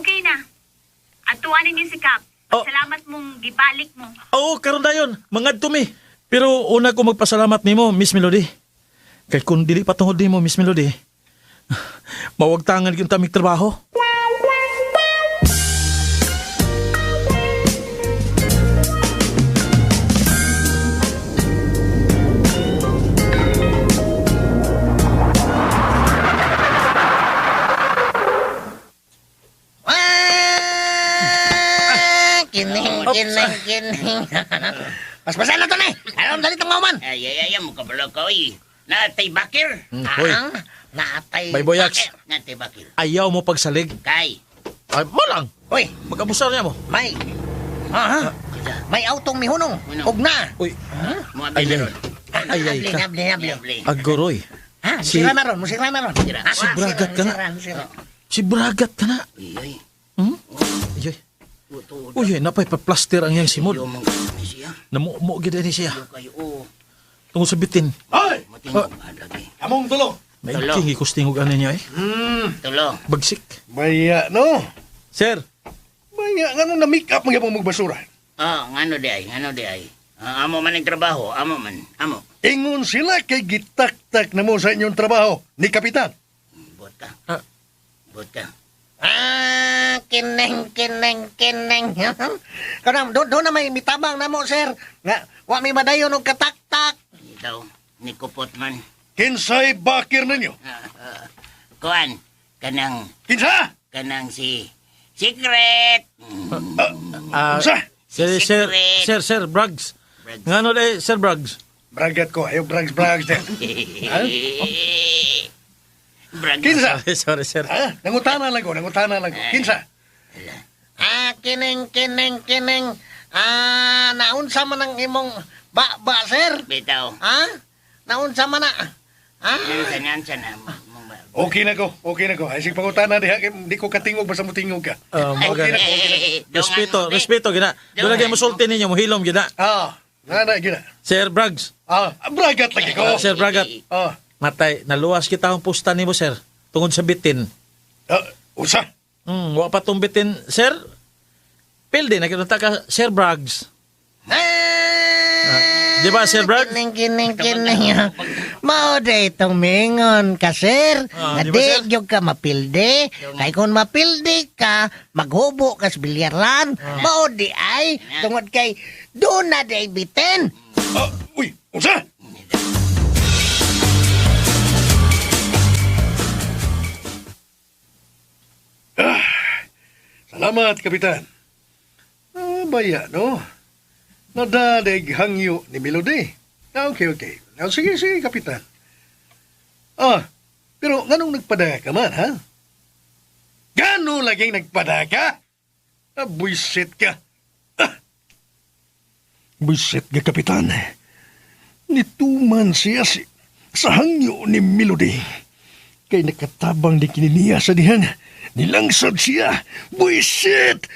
S8: Okay na. Atuanin niyo si Kap. Salamat mong gibalik mo.
S11: Oo, karon dayon. Mangad to mi. Pero una ko magpasalamat nimo, Miss Melody. Kay kung dili patungod nimo, Miss Melody, mawag tangan yung tamig trabaho.
S6: Kining. Paspasan na to ni. Alam dali tong man.
S10: Ay, mo kabalo ka, oy. Natay bakir.
S11: Hoy.
S6: Naatay.
S11: Bay Boyax,
S10: Natay bakir.
S11: ayaw mo pagsalig.
S10: Kay.
S11: Ay, mo lang.
S6: Uy,
S11: Mag-abusar niya mo.
S6: may. May autong ni Hunong. Ug na.
S11: Uy,
S10: Mo
S11: ay,
S10: abli
S11: ay, ka.
S6: Habli.
S11: Agoroy.
S6: Ha,
S11: Si-
S6: musira na ron.
S11: Si Bragat ka na. Si Bragat ka na.
S10: Iyoy.
S11: Uy, uy, napay pa-plaster ang iyang simod.
S10: Yung mga ni siya.
S11: Namumo gid ni siya.
S10: Kayo, oo.
S11: Tungod sa bitin.
S5: Ay!
S10: Matingog lagi.
S5: Among tulo.
S11: May
S10: Tulo.
S11: kingi kustingog ano niya eh.
S10: Tulo.
S11: Bagsik.
S5: Baya, no?
S11: Sir,
S5: Baya, nga nung na-make up mga pong magbasura.
S10: Ngano di ay. Amo man ang trabaho. Amo.
S5: Ingon sila kay gitak-tak na mo sa inyong trabaho ni Kapitan.
S10: Buot ka.
S11: Ah.
S10: Buot ka.
S6: Kining. Kanang doon na may mitabang na mo, sir. Nga, wa may madayon og katak-tak.
S10: Ikaw, ni Kupot man.
S5: Kinsay bakir ninyo?
S10: Kuan, kanang
S5: Kinsa?
S10: si Secret.
S5: Sa?
S11: Sir Braggs. Ngano day, Sir Braggs?
S5: Bragat ko. Ayaw brags-brags din.
S10: Brag.
S5: Kinsa?
S11: Sorry, sir.
S5: Nangutana lang ko. Kinsa?
S6: Kining. Naunsa man ang imong ba, sir?
S10: Bitaw.
S6: Naunsa man na?
S10: Nansa na.
S5: Okay na ko. Ay, sige pangutana diha. Di ko katingog basta mo tingog ka. Okay na ko.
S11: Respeto, gina. Doon lagay mo sulti ninyo, mohilom, gina.
S5: Nana, gina.
S11: Sir Braggs.
S5: Bragat lagi ko.
S11: Sir Bragat. Matay, naluwas kita ang pusta nimo, sir. Tungod sa bitin.
S5: Usa?
S11: Wa pa tong bitin, sir. Pilde, nakita ka, Sir Braggs. Di ba, Sir Braggs?
S6: Kining. Mao day itong mingon ka, sir.
S11: Di ba, sir?
S6: Yung ka mapilde. Kay kung mapilde ka, maghubo ka sa bilyaran. Mao di ay, tungod kay, doon na day bitin.
S5: Uy, usa? Salamat, Kapitan. Baya, no? Nadadig hangyo ni Melody. Okay. Sige, Kapitan. Pero ganong nagpadaya ka man, ha? Gano laging nagpadaya ka? Buisit ka. Buisit ka, Kapitan. Nituman siya sa hangyo ni Melody. Kay nakatabang di kininiya sa dihan. Nilangsad siya. Buisit!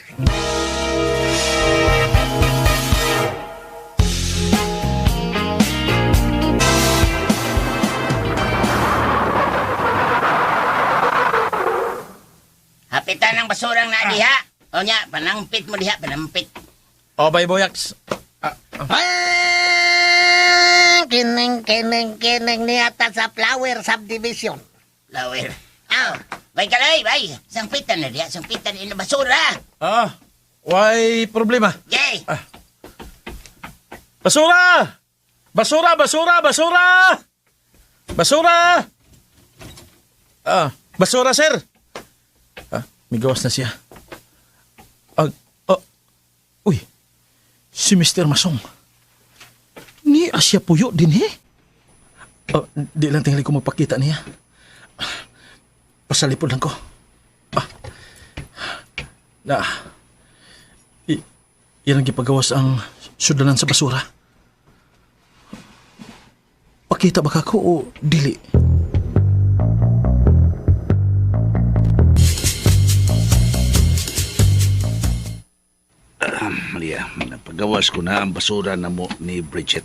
S10: O nya, panampit mo diha, panampit.
S11: O, Bay Boyaks.
S6: Kining niyata sa Flower Subdivision.
S10: Lower. Bay kaloy, bay. Sangpitan na diha, sangpitan ina basura.
S11: Why problema?
S10: Yay!
S11: Basura! Basura! Basura, sir! May gawas na siya. Uy, si Mr. Masong. Ni Asya Puyo din di lang tingali ko magpakita niya. Pasalipod lang ko. Yan ang gipagawas ang sudanan sa basura. Pakita ba kako o dili?
S7: Maria, napagawas ko na ang basura na mo ni Bridget.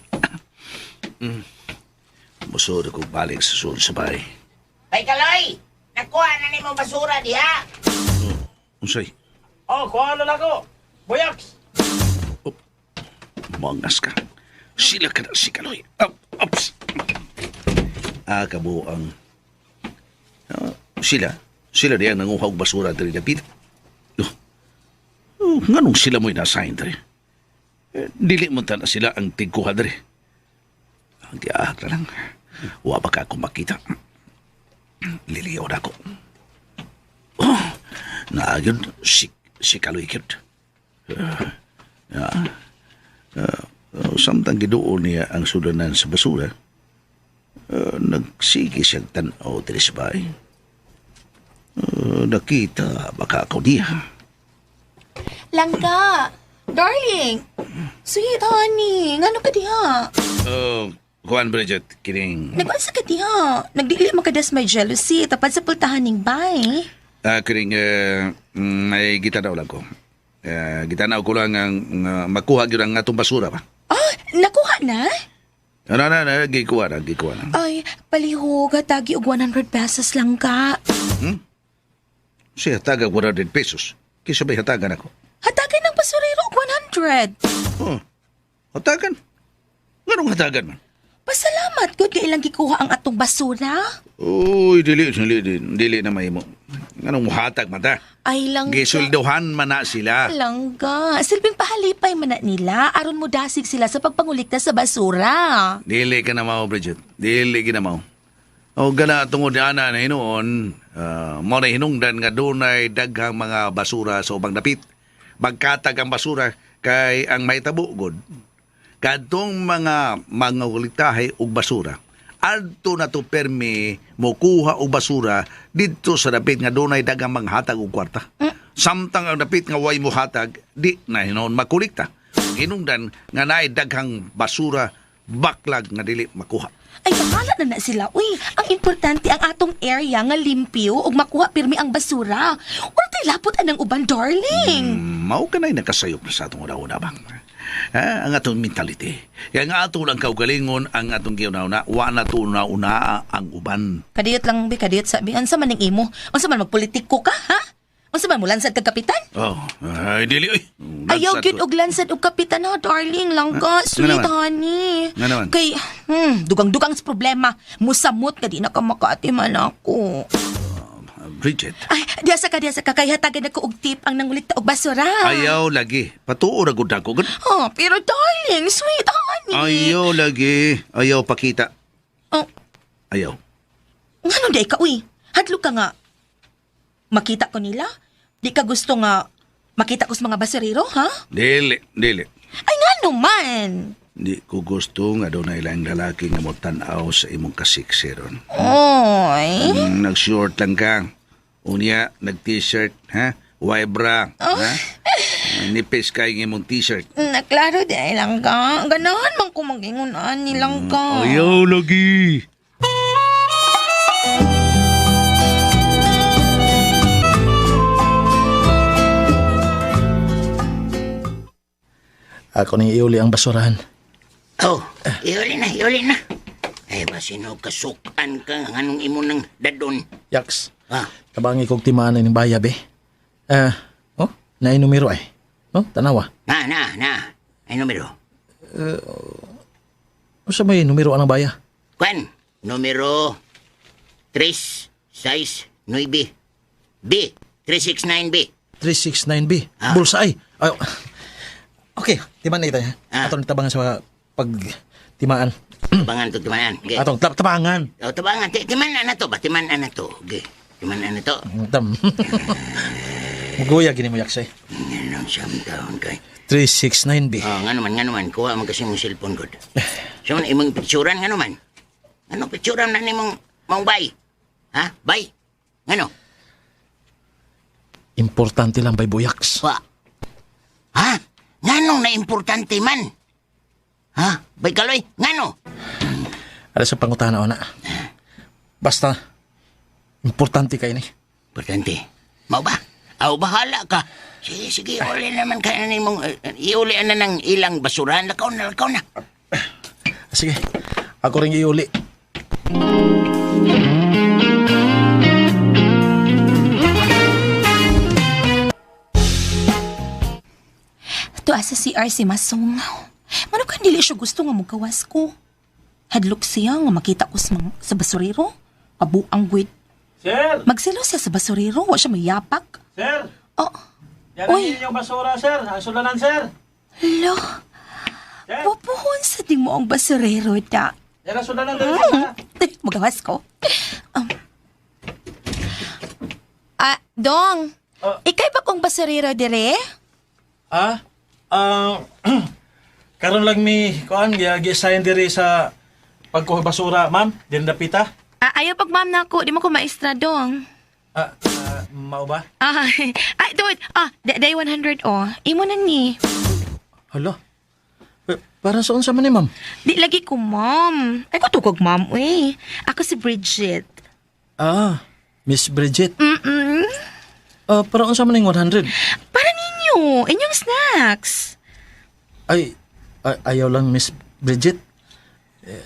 S7: Basura ko balik sa sulod sa bahay.
S10: Bay kaloy! Nakuha na ni mo basura diha.
S7: Unsay?
S11: Kuha na lang ko. Boyaks!
S7: Mangas ka. Sila ka na si Kaloy. Ops! Kabuang. Sila diyan nanguhaw basura dari dapit. Nganong sila mo'y nasahin dari? Dili mo na sila ang tigkuha dari. Ang diahak na lang. Wa ba ka ako makita? Liliyaw na ako. Yun, si Kaloy yun. Samtang giduol niya ang sudanan sa basura, nagsige siyang tanaw diri sa bahay. Nakita baka ako niya.
S9: Langga! Darling! Sweet honey! Ngano ka diha?
S7: Juan Bridget, kining...
S9: Nagwansa ka diha? Nagdili makadas may jealousy tapad sa pultahan ning bay.
S7: Kining may gitanaw lang ko. Gitanaw ko lang ang makuha yun ang atong basura ba?
S9: Nakuha na?
S7: Gikuha na.
S9: Ay, palihog, hatagi og 100 pesos lang ka.
S7: Siya taga 100 pesos. Kisa ba'y hatagan ako?
S9: Hatagan ng basurero og 100.
S7: Hatagan? Nganong hatagan man?
S9: Pasalamat, good ka ilang gikuha ang atong basura.
S7: Uy, dili na may mo. Nganong muhatag man ta?
S9: Ay, langga.
S7: Gisulduhan man na sila.
S9: Langga, silbing pahalipay man na nila, aron mo dasig sila sa pagpangulikta sa basura.
S7: Dili ka na mao, Bridget. Dili ka na mao. O gana tungod ana na hinoon, mo na hinungdan nga dunay daghang mga basura sa ubang dapit. Magkatag ang basura kay ang mahitabo gud. Kadtong mga ulitahe og basura. Adto na to permi mokuha og basura didto sa dapit nga dunay daghang manghatag og kwarta. Samtang ang dapit nga way mohatag, di na hinoon makulikta. Hinungdan nga naay daghang basura baklag nga dili makuha.
S9: Ay, bahala na sila. Uy, ang importante ang atong area nga limpyo ug makuha pirmi ang basura. Wala tayo lapot anang uban, darling.
S7: Mao ka na'y nakasayop na sa atong una-una bang? Ang atong mentality. Kaya nga ato lang kaugalingon ang atong giunauna, wa na to una ang uban.
S9: Kadiyot lang, kadiyot sabi. Ansa man ning imo? Ansa man magpolitiko ka, ha? Ansa man mo lansad kag kapitan?
S7: Ay, dili, oy.
S9: Ayaw gyud og lansad og kapitan ha, darling. Langga, sweet honey.
S7: Nga naman.
S9: Kay, dugang-dugang sa problema. Musamot ka di na ka makaatiman ako.
S7: Bridget.
S9: Ay, diya sa ka. Kaya hatagan ako og tip ang nangulikta og basura.
S7: Ayaw lagi. Patuo ra gud ako.
S9: Pero darling, sweet honey.
S7: Ayaw lagi. Ayaw pakita. Ayaw.
S9: Ngano di ka, uy? Hadlo ka nga. Makita ko nila? Di ka gusto nga makita ko sa mga basurero, ha?
S7: Dili.
S9: Ay, ngano man?
S7: Di ko gusto nga doon na ilang lalaki nga mo tanaw sa imong kasiksiron.
S9: Oy.
S7: Nag-short lang ka. Unya, nag-t-shirt, ha? White bra, ha? Nipis ka yung imong t-shirt.
S9: Naklaro di ay lang ka. Ganahan man ko mag-ingunan nilang ka.
S7: Ayaw lagi.
S11: Ako ni iuli ang basurahan.
S10: Iuli na. Ay, basino kasukan ka anong imo ng dadon.
S11: Yaks. Kabangi kong timaan ng bayab na numero ay. No? Tanawa.
S10: Na. Ay numero.
S11: Ano sa may numero anang baya?
S10: Kwan, numero 369B. B, 369B.
S11: 369B. Bulsa ay. Okay, timan na ito. Atong tabangan sa pagtimaan.
S10: Tabangan to, timanan. Okay.
S11: Atong tabangan.
S10: Tabangan. Timanan na to ba? Timanan na to. Okay. Timanan na to.
S11: Muguya gini mo yaksay.
S10: Ngayon siyang taon kay.
S11: 369B.
S10: Nga naman. Kuha mo kasi mong cellphone ko. So, imong picturan nga naman. Ano picturan na ni mong bay? Ha? Bay? Ano?
S11: Importante lang bay buyaks.
S10: Wa. Ha? Ngano na importante man? Ha? Bay kaloy? Ngano?
S11: Ala sa pangutana o na. Basta, importante kayo ni.
S10: Importante. Mau ba? Aw, bahala ka. Sige, uli naman ka na mong, iulian na ng ilang basurahan. Lakaw na.
S11: Sige, ako rin iuli.
S9: To asa si RC Masong. Mano kan dili siya gusto nga mugawas ko. Hadlok siya nga makita ko sa basurero. Pabuang gwid.
S11: Sir!
S9: Magsilo siya sa basurero. Wa siya mayapak.
S11: Sir!
S9: Oh.
S11: Yan
S9: Uy.
S11: yung basura, sir. Ang sulanan, sir.
S9: Lo. Pupuhon sa di mo ang basurero da.
S11: Yan ang sulanan,
S9: Magawas ko. Dong. Ikay ba kong basurero dire?
S11: Karon lang mi, kuan, gi-assign diri sa pagkuha basura, ma'am. Din dapita.
S9: Ayaw pag ma'am na ako. Di mo ko maestra, Dong.
S11: Mao ba?
S9: Dude. Day 100, Imo na ni.
S11: Hala. Para saan sa man ni, ma'am?
S9: Di lagi ko, ma'am. Ay, ko tukog, ma'am, Ako si Bridget.
S11: Miss Bridget.
S9: Mm-mm.
S11: Para saan man yung 100?
S9: Para ninyo. Inyong snacks.
S11: Ayaw lang, Miss Bridget.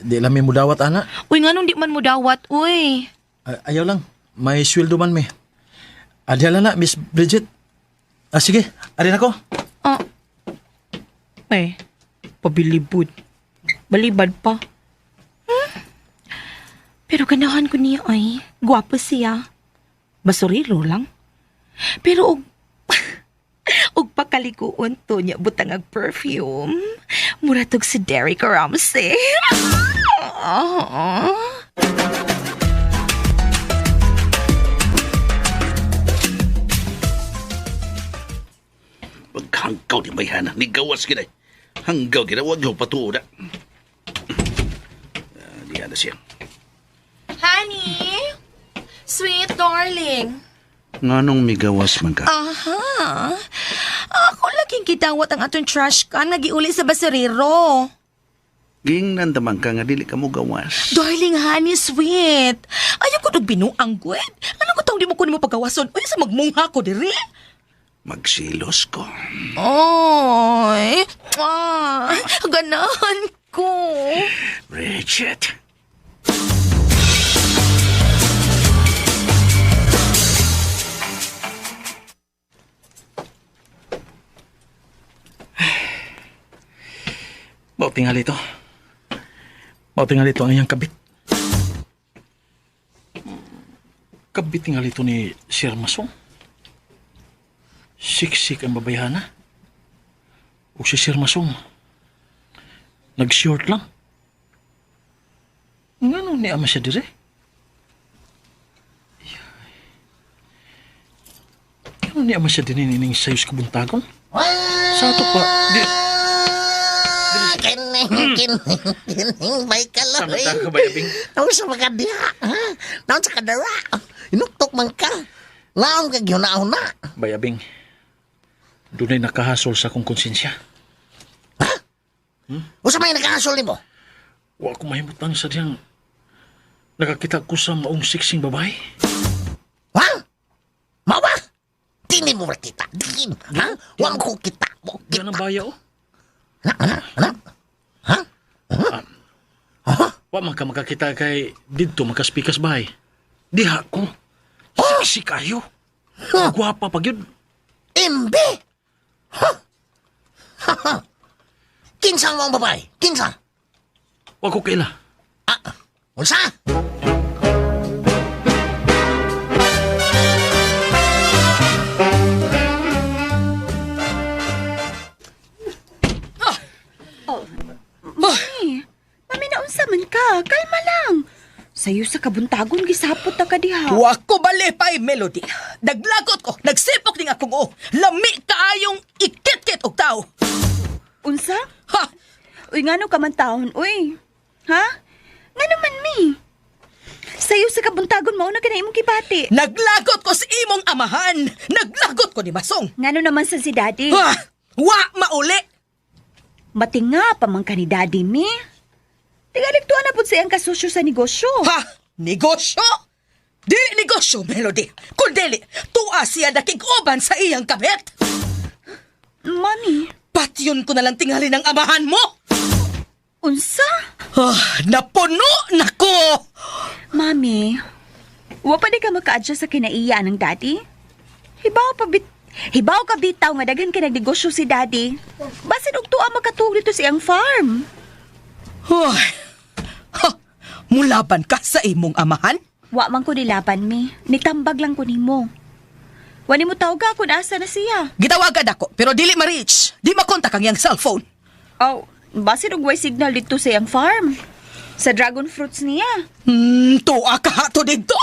S11: Di lang may mudawat, ana.
S9: Uy, nga nung di man mo dawat, uy.
S11: Ayaw lang. May sweldo man, may. Adya na, Miss Bridget. Sige. Arin ako.
S9: Pabilibod. Balibad pa. Pero ganahan ko niya ay. Gwapo siya. Basuriro lang. Pero og pakalikuon to niya butang ag perfume. Muratog si Derek Ramsey.
S7: Maghanggaw di bayhana. Ni gawas gina. Hanggaw gina. Huwag yung patuod. Di na siya.
S9: Honey? Sweet darling.
S7: Nganong may gawas man ka?
S9: Ako laging kitawat ang atong trash can nga giuli sa basurero.
S7: Ging nandaman ka nga dili ka mo gawas.
S9: Darling, honey, sweet. Ayaw ko binuang gwed. Ano ko taong di mo ko nimo pagawason? Uy, sa magmungha ko diri.
S7: Magsilos ko.
S9: Oy. Ganahan ko.
S7: Bridget.
S11: Mau tingali ito. Mau tingali ito ang iyang kabit. Kabit tingali ito ni Sir Masong. Siksik ang babayana. O si Sir Masong. Nag-short lang. Nga ni ama siya dire? Nga ni ama siya din ining sayos kabuntagon? Sa ato pa, di...
S6: Kining, may kaloy.
S11: Samantang ka ba, Abing?
S6: Naon sa mga diha, ha? Naon sa kadara. Inuktok man ka. Naon ka gyunaon na.
S11: Bayabing, dunay nakahasol sa akong konsensya.
S6: Ha? Usa may nakahasol nimo?
S11: Wa ko mahimutan sa diyang nakakita ko sa maong siksing babae.
S6: Ha? Mao ba? Dili mo kita. Dili. Ha? Wa mo ko kita.
S11: Yan ang baya, oh.
S6: Anak? Ha?
S11: Wa man ka makakita kay didto makaspikas bahay. Diha ko. Siksi kayo. Gwapa pag yun.
S6: Imbe! Kinsa mo ang babae? Kinsa?
S4: Wa ko kaila.
S6: Unsa?
S9: Mami, naunsa man ka. Kalma lang. Sayo sa kabuntagon, gisapot na ka diha.
S12: Wa ko balipay, Melody. Naglagot ko, nagsipok ning akong lami kaayong ikit-kit og tao.
S9: Unsa?
S12: Ha?
S9: Uy, ngano ka man taon, uy? Ha? Ngano man, mi? Sayo sa kabuntagon, mauna ka na imong kibati.
S12: Naglagot ko sa imong amahan. Naglagot ko ni Masong.
S9: Ngano naman sa si daddy?
S12: Ha? Wa mauli.
S9: Matinga pa man ka ni daddy, mi. Tigaligtuan na po sa iyang kasusyo sa negosyo.
S12: Ha? Negosyo? Di negosyo, Melody. Kundili, tuwa siya nakig-uban sa iyang kabit.
S9: Mami.
S12: Patyon ko na lang tingali ng amahan mo.
S9: Unsa?
S12: Napuno na ko.
S9: Mami, wa pa di ka maka-adjust sa kinaiya ng daddy? Hibaw ka bitaw nga daghan ka nagnegosyo si daddy. Basin og tuwa makatug dito sa iyang farm.
S12: Mulaban ka sa imong amahan?
S9: Wa man ko nilaban, mi. Nitambag lang ko nimo. Wani mo tawag ka kung asa na siya.
S12: Gitawagad ako, pero dili ma-reach. Di makontak ang iyang cellphone.
S9: Oh, basin og way signal dito sa iyang farm. Sa dragon fruits niya.
S12: Tuwa ka hato dito?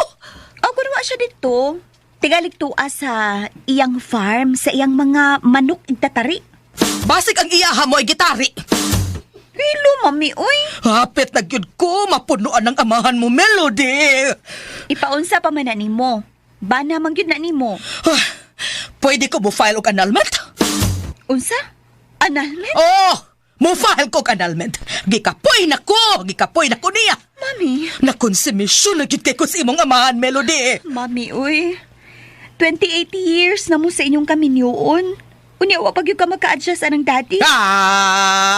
S9: Oh, kung wa siya dito, tigalig tuwa sa iyang farm, sa iyang mga manok igtatari.
S12: Basig ang iyaha mo ay gitari.
S9: Pilo, mami, uy.
S12: Hapit na gyud ko, mapunuan ng amahan mo, Melody.
S9: Ipaunsa pa man na nimo. Bana man gyud na nimo.
S12: Pwede ko mo file og annulment?
S9: Unsa? Annulment?
S12: Oh, mo file ko og annulment. Gikapoy na ko niya.
S9: Mami.
S12: Nakonsumisyon na gyud kay ko sa imong amahan, Melody.
S9: Mami, uy. 28 years na mo sa inyong kaminyoon. Unya, wa pag yung ka maka-adjust anang daddy.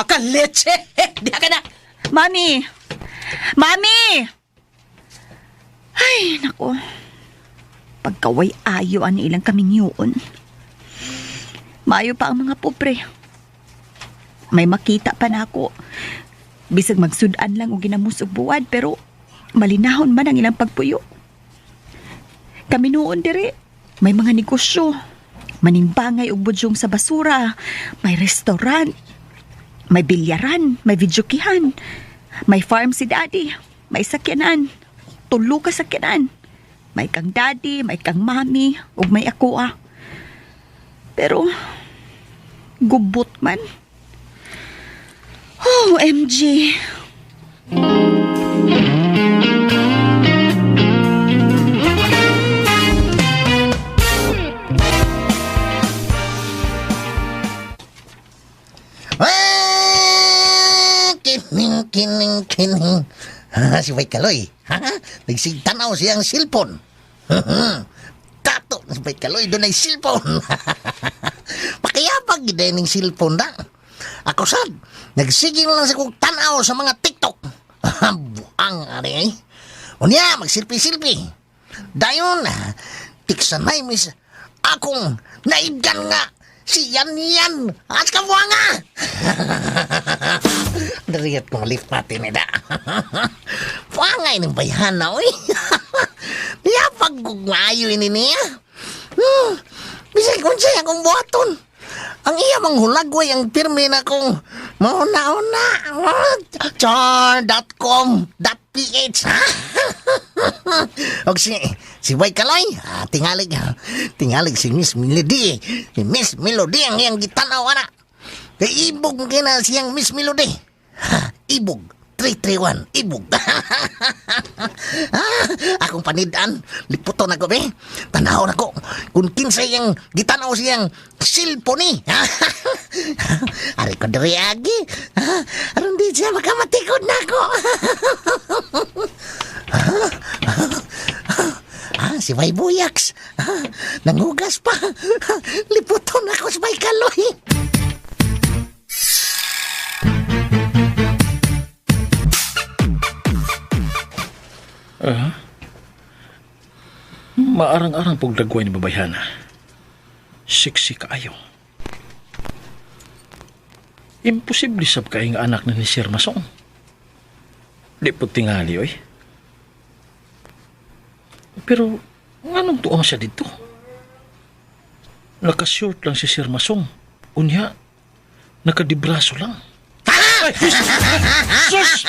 S12: Kaleche! Diha ka na!
S9: Mami! Mami! Ay, nako. Pagkaway ayo ang ilang kaminyoon. Maayo pa ang mga pobre. May makita pa na ako. Bisag magsudan lang o ginamus og buwad, pero malinahon man ang ilang pagpuyo. Kaminuon dire, may mga negosyo. Manimbangay og budyong sa basura, may restaurant, may bilyaran, may videokihan, may farm si daddy, may sakyanan, 3 ka sakyanan, may kang daddy, may kang mami, ug may ako ah. Pero, gubot man. Oh, MG.
S6: Kining. Si Bay Kaloy. Nagsigtanaw siyang silpon. Tato, si Bay Kaloy doon ay silpon. Pakiyapag gidening silpon na. Ako sad, nagsigil lang sa kong tanaw sa mga TikTok. Buang ari eh. Unya, magsilpi-silpi. Dayon, tiksanay mis akong naibgan nga si Yan. At kamuha nga. Dariyat kong lift natin ida. Pangay ng bayhan na, uy. Diya pag-gumayo ini niya. Bisay kung siya akong buhaton. Ang iya manghulagway ang pirmi na kong mauna-una. char.com.ph Og si Bay Kaloy, tingalig si Miss Melody. Si Miss Melody ang iyang gitanaw, anak. Kay ibog kina siyang Miss Melody. Ibog. 331. Ibog. Akong panidaan. Liputo na ko, be. Tanaw na ko. Kung kinsay yung gitanaw siyang silpo ni. Ari ko dari agi. Aron di siya makamatikod na ko. Si Bay Buyaks. Nangugas pa. Liputo na ko si Bay Kaloy.
S4: Maarang-arang pong dagway ni babayhana. Siksi kaayo. Imposible sab kay nga anak na ni Sir Masong. Di po tingali, oy. Pero, anong tuong siya dito? Nakashort lang si Sir Masong. Unya, nakadibraso lang. Ay, sus!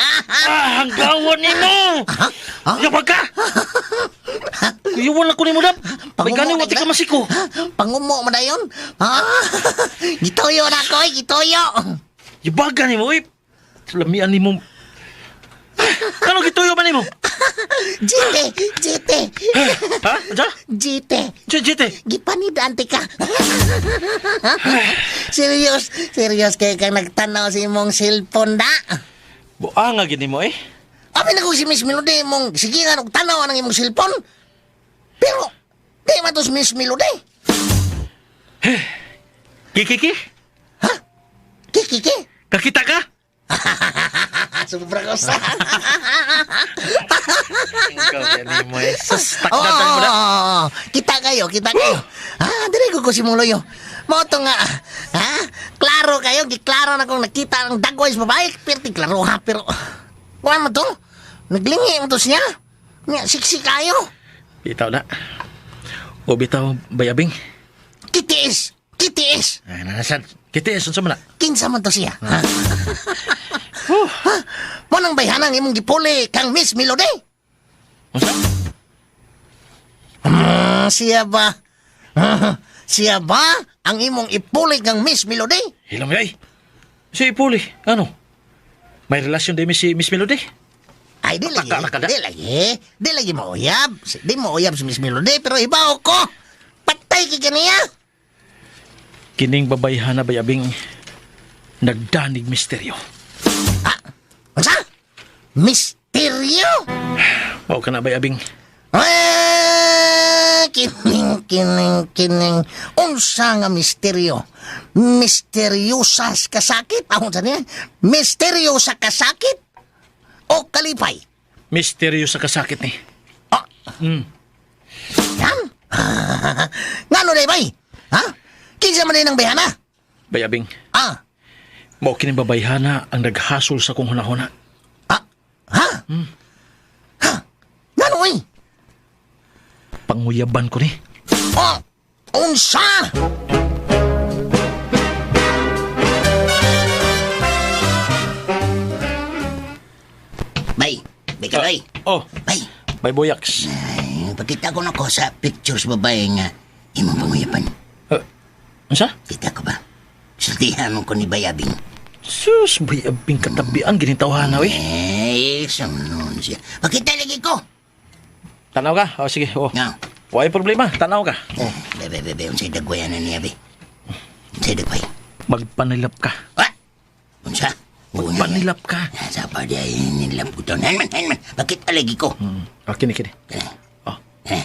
S4: Hanggawan ni mo! Yabag ka! Iwan ako ni mo, Dap. May ganing wati ka masiko.
S6: Pangumo mo na yun. Gitoyo na ko, gitoyo.
S4: Yabag ka ni mo, eh. Lamian ni mo. Ano gituyo ba ni mo?
S6: Jite.
S4: Ha? Aja?
S6: Jite.
S4: Jite.
S6: Gipanidante ka. Serious kaya kang nagtanaw sa imong cellphone da.
S4: Buanga gini mo, eh.
S6: Abi na ko si Miss Melody mong sige nga nagtanaw ang imong cellphone. Pero, di matos Miss Melody.
S4: Kiki?
S6: Ha? Kiki?
S4: Kakita ka?
S6: Sobra ko sa.
S4: Ikaw gani mo, eh. Sus, takdatan mo na.
S6: Kita kayo. Dili ko si mong loyo. Mo to nga, klaro kayo, giklaro na kung nakita ang dagway sa babae, pero klaro ha, pero, kuha mo to, naglingi mo to siya, siksi kayo.
S4: Bitaw na. O bitaw, bayabing.
S6: Kitiis.
S4: Ay, nanasan. Kitiis, unsa man na?
S6: Kinsa man to siya. Mo nang bayhanang imong gipuli kang Miss Melody.
S4: Unsa?
S6: Siya ba ang imong ipuli kang Miss Melody?
S4: Hilam yay. Si Ipuli, ano? May relasyon din si Miss Melody?
S6: Ay, di lagi.
S4: Nakada.
S6: Di lagi mo uyab. Di mo uyab si Miss Melody, pero ibaw ko. Patay ki kaniya.
S4: Kining babayhana bayabing nagdanig misteryo.
S6: Unsa? Misteryo?
S4: Mao ka na bayabing.
S6: Kining. Unsa nga misteryo? Misteryosas kasakit? Ahon sa niya? Misteryo sa kasakit? O kalipay?
S4: Misteryo sa kasakit ni.
S6: Yan? Ngano day bay? Ha? Kinsa man din ang bayhana?
S4: Bayabing.
S6: Ah?
S4: Mao kining babayhana ang naghasol sa kong hunahuna.
S6: Ha? Ngano eh?
S4: Panguyaban ko ni.
S6: Unsa?
S10: Bay Kaloy. Bay.
S4: Bay Boyaks.
S10: Ay, pakita ko na ko sa pictures babae nga imong panguyapan.
S4: Unsa?
S10: Kita ko ba? Sultihan mo ko ni Bayabing.
S4: Sus, Bayabing katabian ginitawhan na,
S10: samnon siya. Pakita lagi ko.
S4: Tanaw ka? O, sige,
S10: No.
S4: Wala problema, tanaw ka.
S10: Bebe, unsay dagwayan na niya, be. Unsay dagway.
S4: Magpanilap ka.
S10: Unsa?
S4: Magpanilap ka.
S10: Sa pa di ay nilap ko to. Hanman. Pakita lagi ko.
S4: Kini.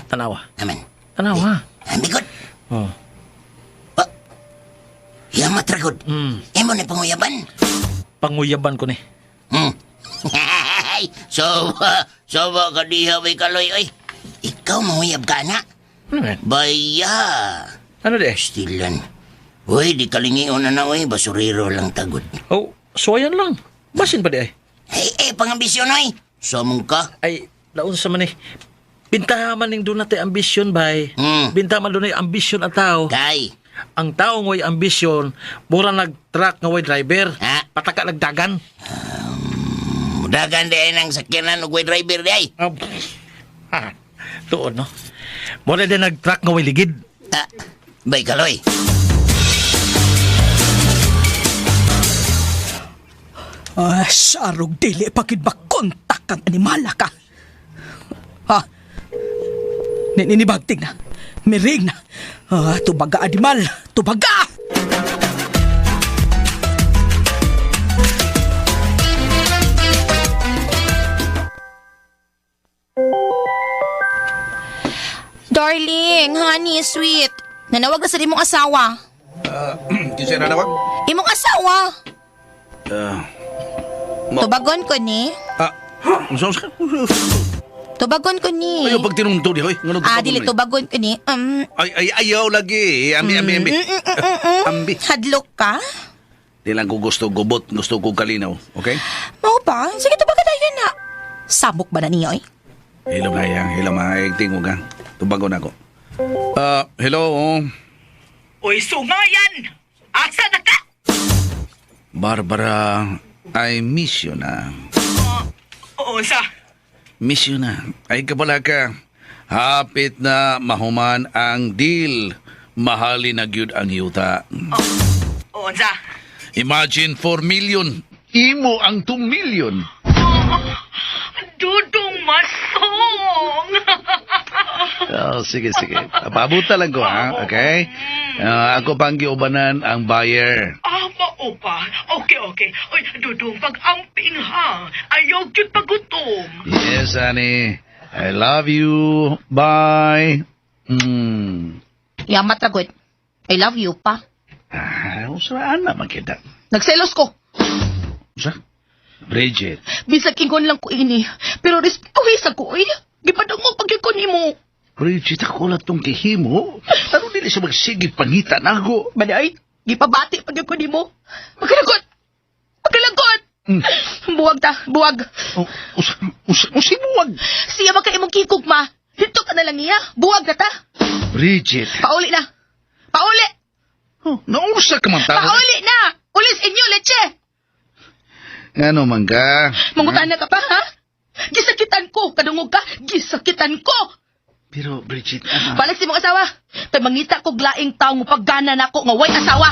S4: Tanawa.
S10: Aman.
S4: Tanawa.
S10: Bigot. Yamat ragod. Emo na panguyaban.
S4: Panguyaban ko ni.
S10: Soba ka diha, Bay Kaloy, oy. Ikaw manguyab ka na. Baya.
S4: Ano de?
S10: Stilan. Uy, di kalingion na oy. Basuriro lang tagod.
S4: So ayan lang. Basin pa di ay.
S10: Pangambisyon, oy. Samong ka.
S4: Ay, laon sa man eh. Bintahaman ning doon natin ambisyon, bay. Bintahaman doon ay ambisyon ang tao.
S10: Kay.
S4: Ang tao ngo'y ambisyon, mura nag-truck nga way driver. Pataka nagdagan.
S10: Dagan din ang sakyanan ng way driver di ay.
S4: Tuon, no? Mura din nag-truck nga way ligid.
S10: Bay Kaloy.
S12: Sarog dili pakid ba kontak kang animala ka? Ninibagting na. Miring na. Tubaga, animal. Tubaga!
S9: Darling, honey, sweet. Nanawag na sa imong asawa.
S13: Kinsa na nawag?
S9: Imong asawa. Tubagon ko ni. Tubagon ko ni.
S13: Ayaw pag tinungtong di, hoy.
S9: Dili, tubagon ko ni.
S13: Ayaw lagi. Ambi.
S9: Hadlok ka?
S13: Di lang ko gusto gubot, gusto ko kalinaw. Okay?
S9: Mao ba? Sige to ba kadayon na? Sabok ba na niya, oy?
S13: Hello, Mayang. Hello, Mayang. Tingog ka. Tubago na ako. Hello.
S12: Uy, sungayan! Asa na ka?
S13: Barbara, I miss you na.
S12: Oo, sa.
S13: Miss you na. Ay kabala ka. Hapit na mahuman ang deal. Mahali na gyud ang yuta.
S12: Oo, sa.
S13: Imagine 4 million. Imo ang 2 million.
S12: Dudong masong!
S13: Sige. Pabuta lang ko, ha? Okay? Ako pang giubanan ang buyer.
S12: Mao pa? Okay. Uy, Dudong, pag-amping ha. Ayaw yun pagutom.
S13: Yes, honey. I love you. Bye.
S9: Yamat ragot. I love you pa.
S13: Saan naman kita?
S9: Nagselos ko.
S13: Sa? Bridget.
S9: Bisag ingon lang ko ini. Pero respetuhisa ko, oy. Gipadang mo pagkikon mo.
S13: Bridget, ako lang tong kihimo. Ano nila sa magsigig pangita na ako?
S9: Manay, gipabati pagkikon mo. Magkalagot! Buwag.
S13: Usimuwag.
S9: Siya baka imong kikugma. Dito ka na lang niya. Buwag na ta.
S13: Bridget.
S9: Pauli na. Pauli.
S13: Nausa ka man tao.
S9: Pauli na. Ulis inyo, leche.
S13: Ano man ka?
S9: Mangutana ka pa, ha? Gisakitan ko. Kadungog ka. Gisakitan ko.
S13: Pero, Bridget,
S9: Balik si mong asawa. Kay mangita ko glaing tao mo paggana na ko nga way asawa.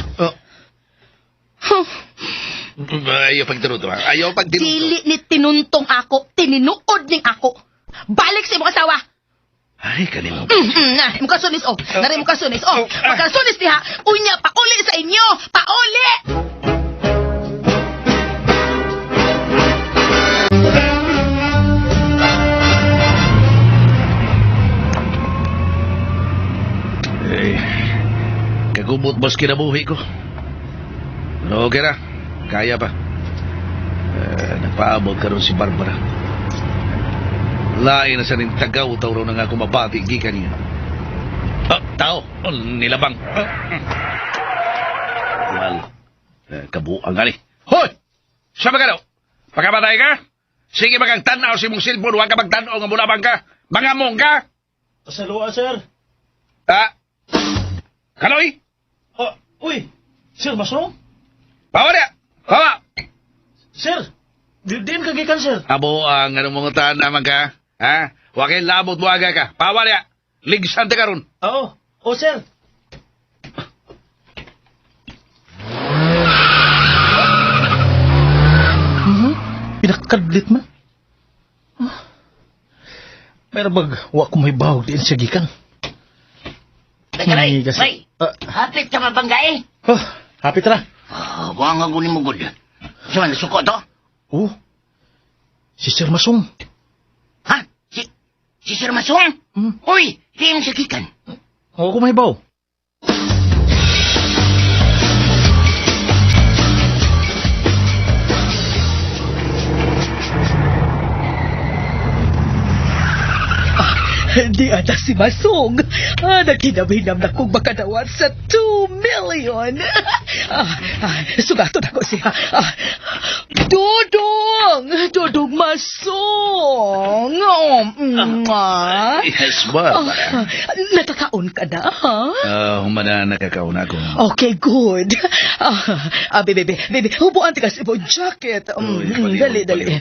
S13: Ayaw pagtinuto, ha? Ayaw pagtinuto.
S9: Dili ni tinuntong ako. Tininuod ning ako. Balik si mong asawa.
S13: Ay, kanimo.
S9: Na, mukasunis, oh. Nari mukasunis, oh. Mukasunis diha. Unya, pauli sa inyo. Pauli!
S13: Kagubot bas kinabuhi ko. Pero okay na. Kaya pa. Nagpaabot ka rin si Barbara. Lain na sa rin tagaw-taw raw na nga kumabati gikan niya. Tao. Nilabang. Well, kabuang gani. Hoy! Siya ba ka daw? Pagkamatay ka? Sige magang tanaw si mong silpon. Huwag ka magtanaw nga mulabang ka. Mga mong ka.
S11: Sa luwa, sir.
S13: Kaloy?
S11: Uy, Sir Masong?
S13: Bawa niya! Bawa!
S11: Sir, din kagikan, sir.
S13: Abo ang anong mga taan naman ka? Ha? Huwag kayong labot mo aga ka. Bawa niya! Ligsan te karon.
S11: Oo, sir. Pinakadlit man. Pero wa ko may bahog din sa gikan.
S10: Tagaray, may, hapit ka mabanggae.
S11: Hapit na.
S10: Buang ang gunin mo gud. Saan, nasuko to?
S11: Si Sir Masong.
S10: Ha? Si Sir Masong? Uy, di mo sakikan.
S11: Oo, ko may bahog.
S12: Di ata si Masong. Nakinabinam na kong makadawat sa 2 million. Sugato na ko siya. Dodong Masong.
S13: Yes, ba?
S12: Nakakaon ka na, ha?
S13: Humana nakakaon ako.
S12: Okay, good. Baby, hubuan tika si mo jacket. Dali.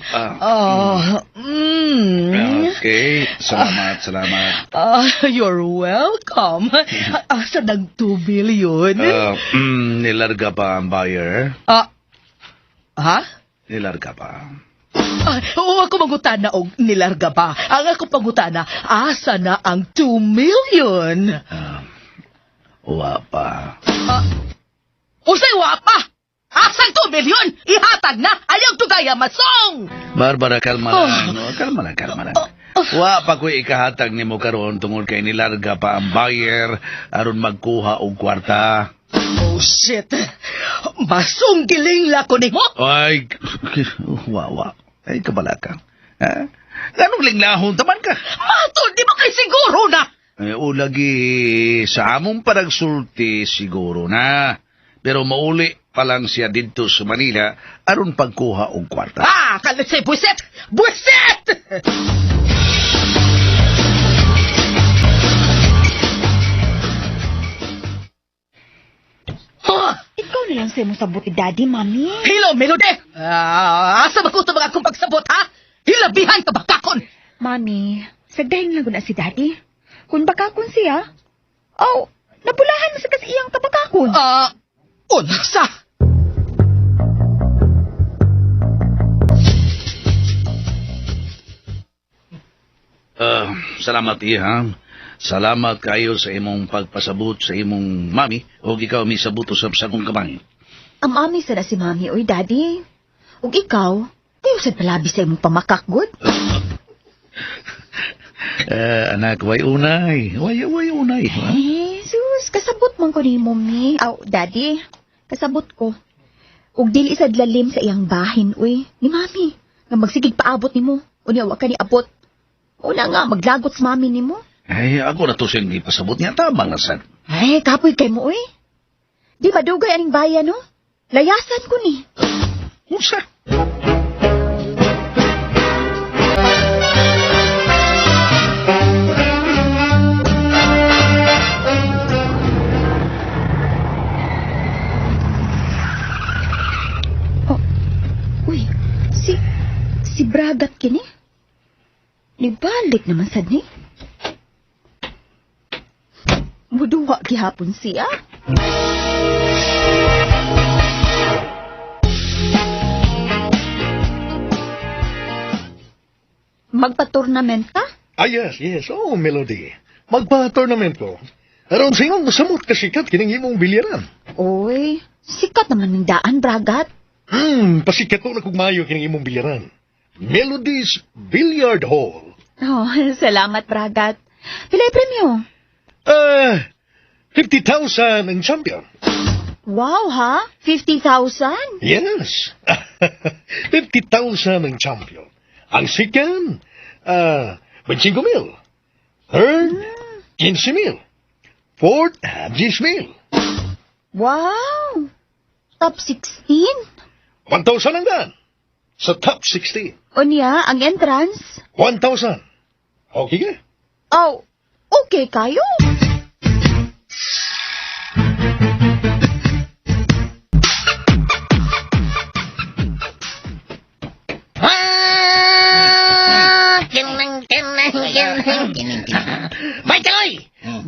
S13: Okay, salamat.
S12: You're welcome. Asa nag 2 million?
S13: Nilarga pa ang buyer.
S12: Ha?
S13: Nilarga pa.
S12: Oo, ako mangutana og nilarga ba? Ang ako pangutana, asa na ang 2 million?
S13: Wapa.
S12: Usay wapa? Asang 2 million? Ihatag na! Ayaw tugaya, Masong!
S13: Barbara, kalma lang. Kalma lang. Wa pa ko'y ikahatag ni mo karon tungod kay nilarga pa ang buyer aron magkuha og kwarta.
S12: Oh, shit. Masong gilingla ko ni mo?
S13: Ay, wawa. Ay, kabala ka. Ha? Ganong linglahon taman ka?
S12: Matod, di ba kay siguro na?
S13: Ulagi, sa among paragsulti siguro na. Pero mauli, pa lang siya dito sa Manila aron pagkuha og kwarta.
S12: Kalisay, buset! Buset!
S8: Ikaw na lang sa imong sabot ni Daddy, Mami.
S12: Hello, Melody! Asa ba ko ito mga akong pagsabot, ha? Hilabihan ka bakakon!
S8: Mami, sagdahin lang na si Daddy. Kung bakakon siya, napulahan mo sa kasiyang tabakakon.
S12: Unsa?
S13: Salamat iya. Salamat kayo sa imong pagpasabot sa imong mami o ikaw misabot usab sa akong kamay.
S8: Ang mami sana si Mami, oy Daddy. Ug ikaw, di usad palabi sa imong pamakak, good?
S13: Anak, way unay. Way unay. Ha?
S8: Sus, kasabot man ko ni Mami. Daddy, kasabot ko. Ug dili sad lalim sa iyang bahin, uy. Ni Mami, nga magsigig paabot nimo. Unya wa ka ni abot. Una nga, maglagot sa Mami nimo.
S13: Ay, ako na to siyang ipasabot niya. Tama na sad.
S8: Ay, kapoy kay mo, uy. Di madugay aning bayan, no? Layasan ko ni.
S13: Unsa?
S8: Uy, si Bragat kini? Nibalik naman sad ni. Muduwa gihapon siya. Magpa-tournament ka?
S5: Yes. Oh, Melody. Magpa-tournament ko. Aron sa imong masamot kasikat kining imong bilyaran.
S8: Uy, sikat naman ng daan, Bragat.
S5: Pasikat ko na kung mayo kining imong bilyaran. Melody's Billiard Hall.
S8: Salamat, Bragat. Pilay premyo?
S5: 50,000 ang champion.
S8: Wow, ha? 50,000?
S5: Yes. 50,000 ang champion. Ang second, 25,000. Third, 15,000. Fourth, 10,000.
S8: Wow! Top 16?
S5: 1,000 ang dan. Sa top 16.
S8: Unya, ang entrance?
S5: 1,000. Okay ka?
S8: Okay kayo.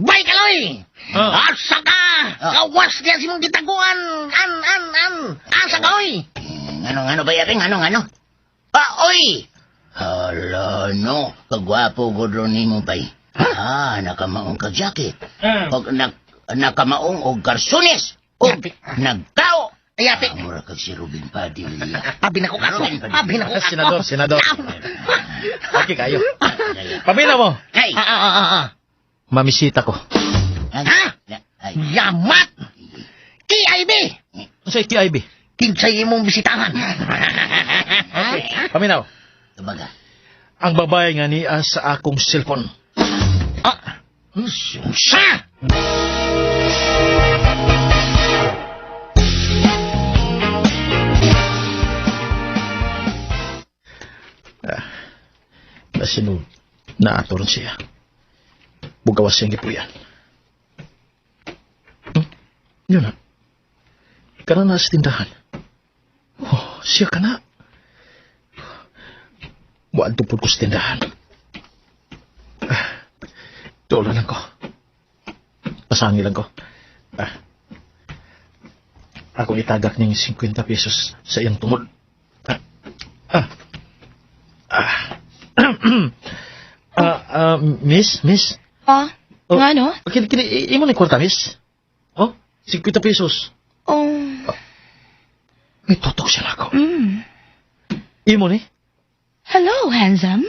S6: Bay kaloy! Asa ka! Kawas niya si mong ditaguan! Asa ka, oy!
S10: Ano ba yaring? Ano? Oy! Hala, no. Kagwapo ko doon ni mo, bay. Nakamaong ka jacket. Nakamaong og karsunis. Nagtao.
S6: Ayapi.
S10: Mura kag si Ruben Padilla.
S6: Abi na ko kaso.
S11: Senador. Okay kayo. Pamina mo.
S10: Hey!
S11: Mamisita ko.
S6: Yamat! KIB!
S11: Sa'y TIB.
S6: Kinsay mong bisitahan.
S11: Paminaw.
S10: Tabaga.
S11: Ang babae nga niya sa akong cellphone.
S6: Sa!
S11: Nasinod na atoron siya. Bugawas siyang gipuyan. Yun na. Ika na sa tindahan. Siya ka na. Buwan tupod ko sa tindahan. Doon lang ko. Pasangi lang ko. Ako itagak niyang 50 pesos sa iyang tungod. Miss?
S9: Nga no?
S11: Kini, imo na kwarta, miss? 50 pesos. May tutok siya na ako. Imo ni?
S9: Hello, handsome.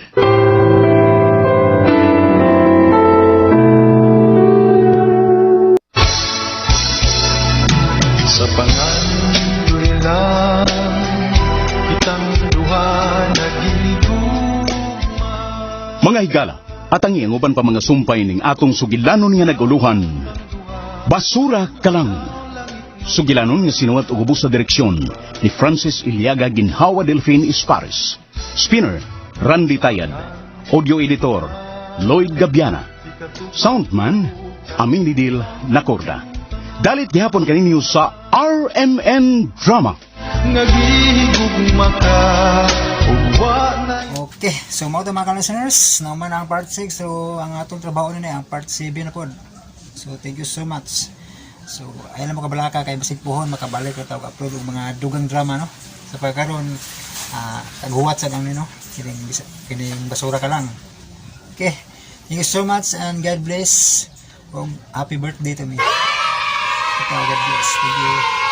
S2: Sa pangandoy lang kitang duha nagigugma.
S3: Mga higala, at ang ianguban pa mga sumpay ning atong sugilanon nga naguluhan. Basura ka lang. Sugilanon nga sinuwat og ubos sa direksyon ni Francis Iliaga Ginhawa Delfin Ispares. Spinner, Randy Tayad. Audio editor, Lloyd Gabiana. Soundman, Aminidil Nacorda. Dalit gihapon kaninyo sa RMN Drama.
S2: Nagihigugma ka ug wa na
S1: Okay, so mga mga listeners, naman ang part 6. So ang atong trabaho na ang part 7 na po. So thank you so much. So ayun lang makabalaka kay basig pohon makabalik ra tawag upload og mga dugang drama no. Sa pagkaron taghuwat sa nang no. Kining basura ka lang. Okay. Thank you so much and God bless. Happy birthday to me. God bless. Thank you.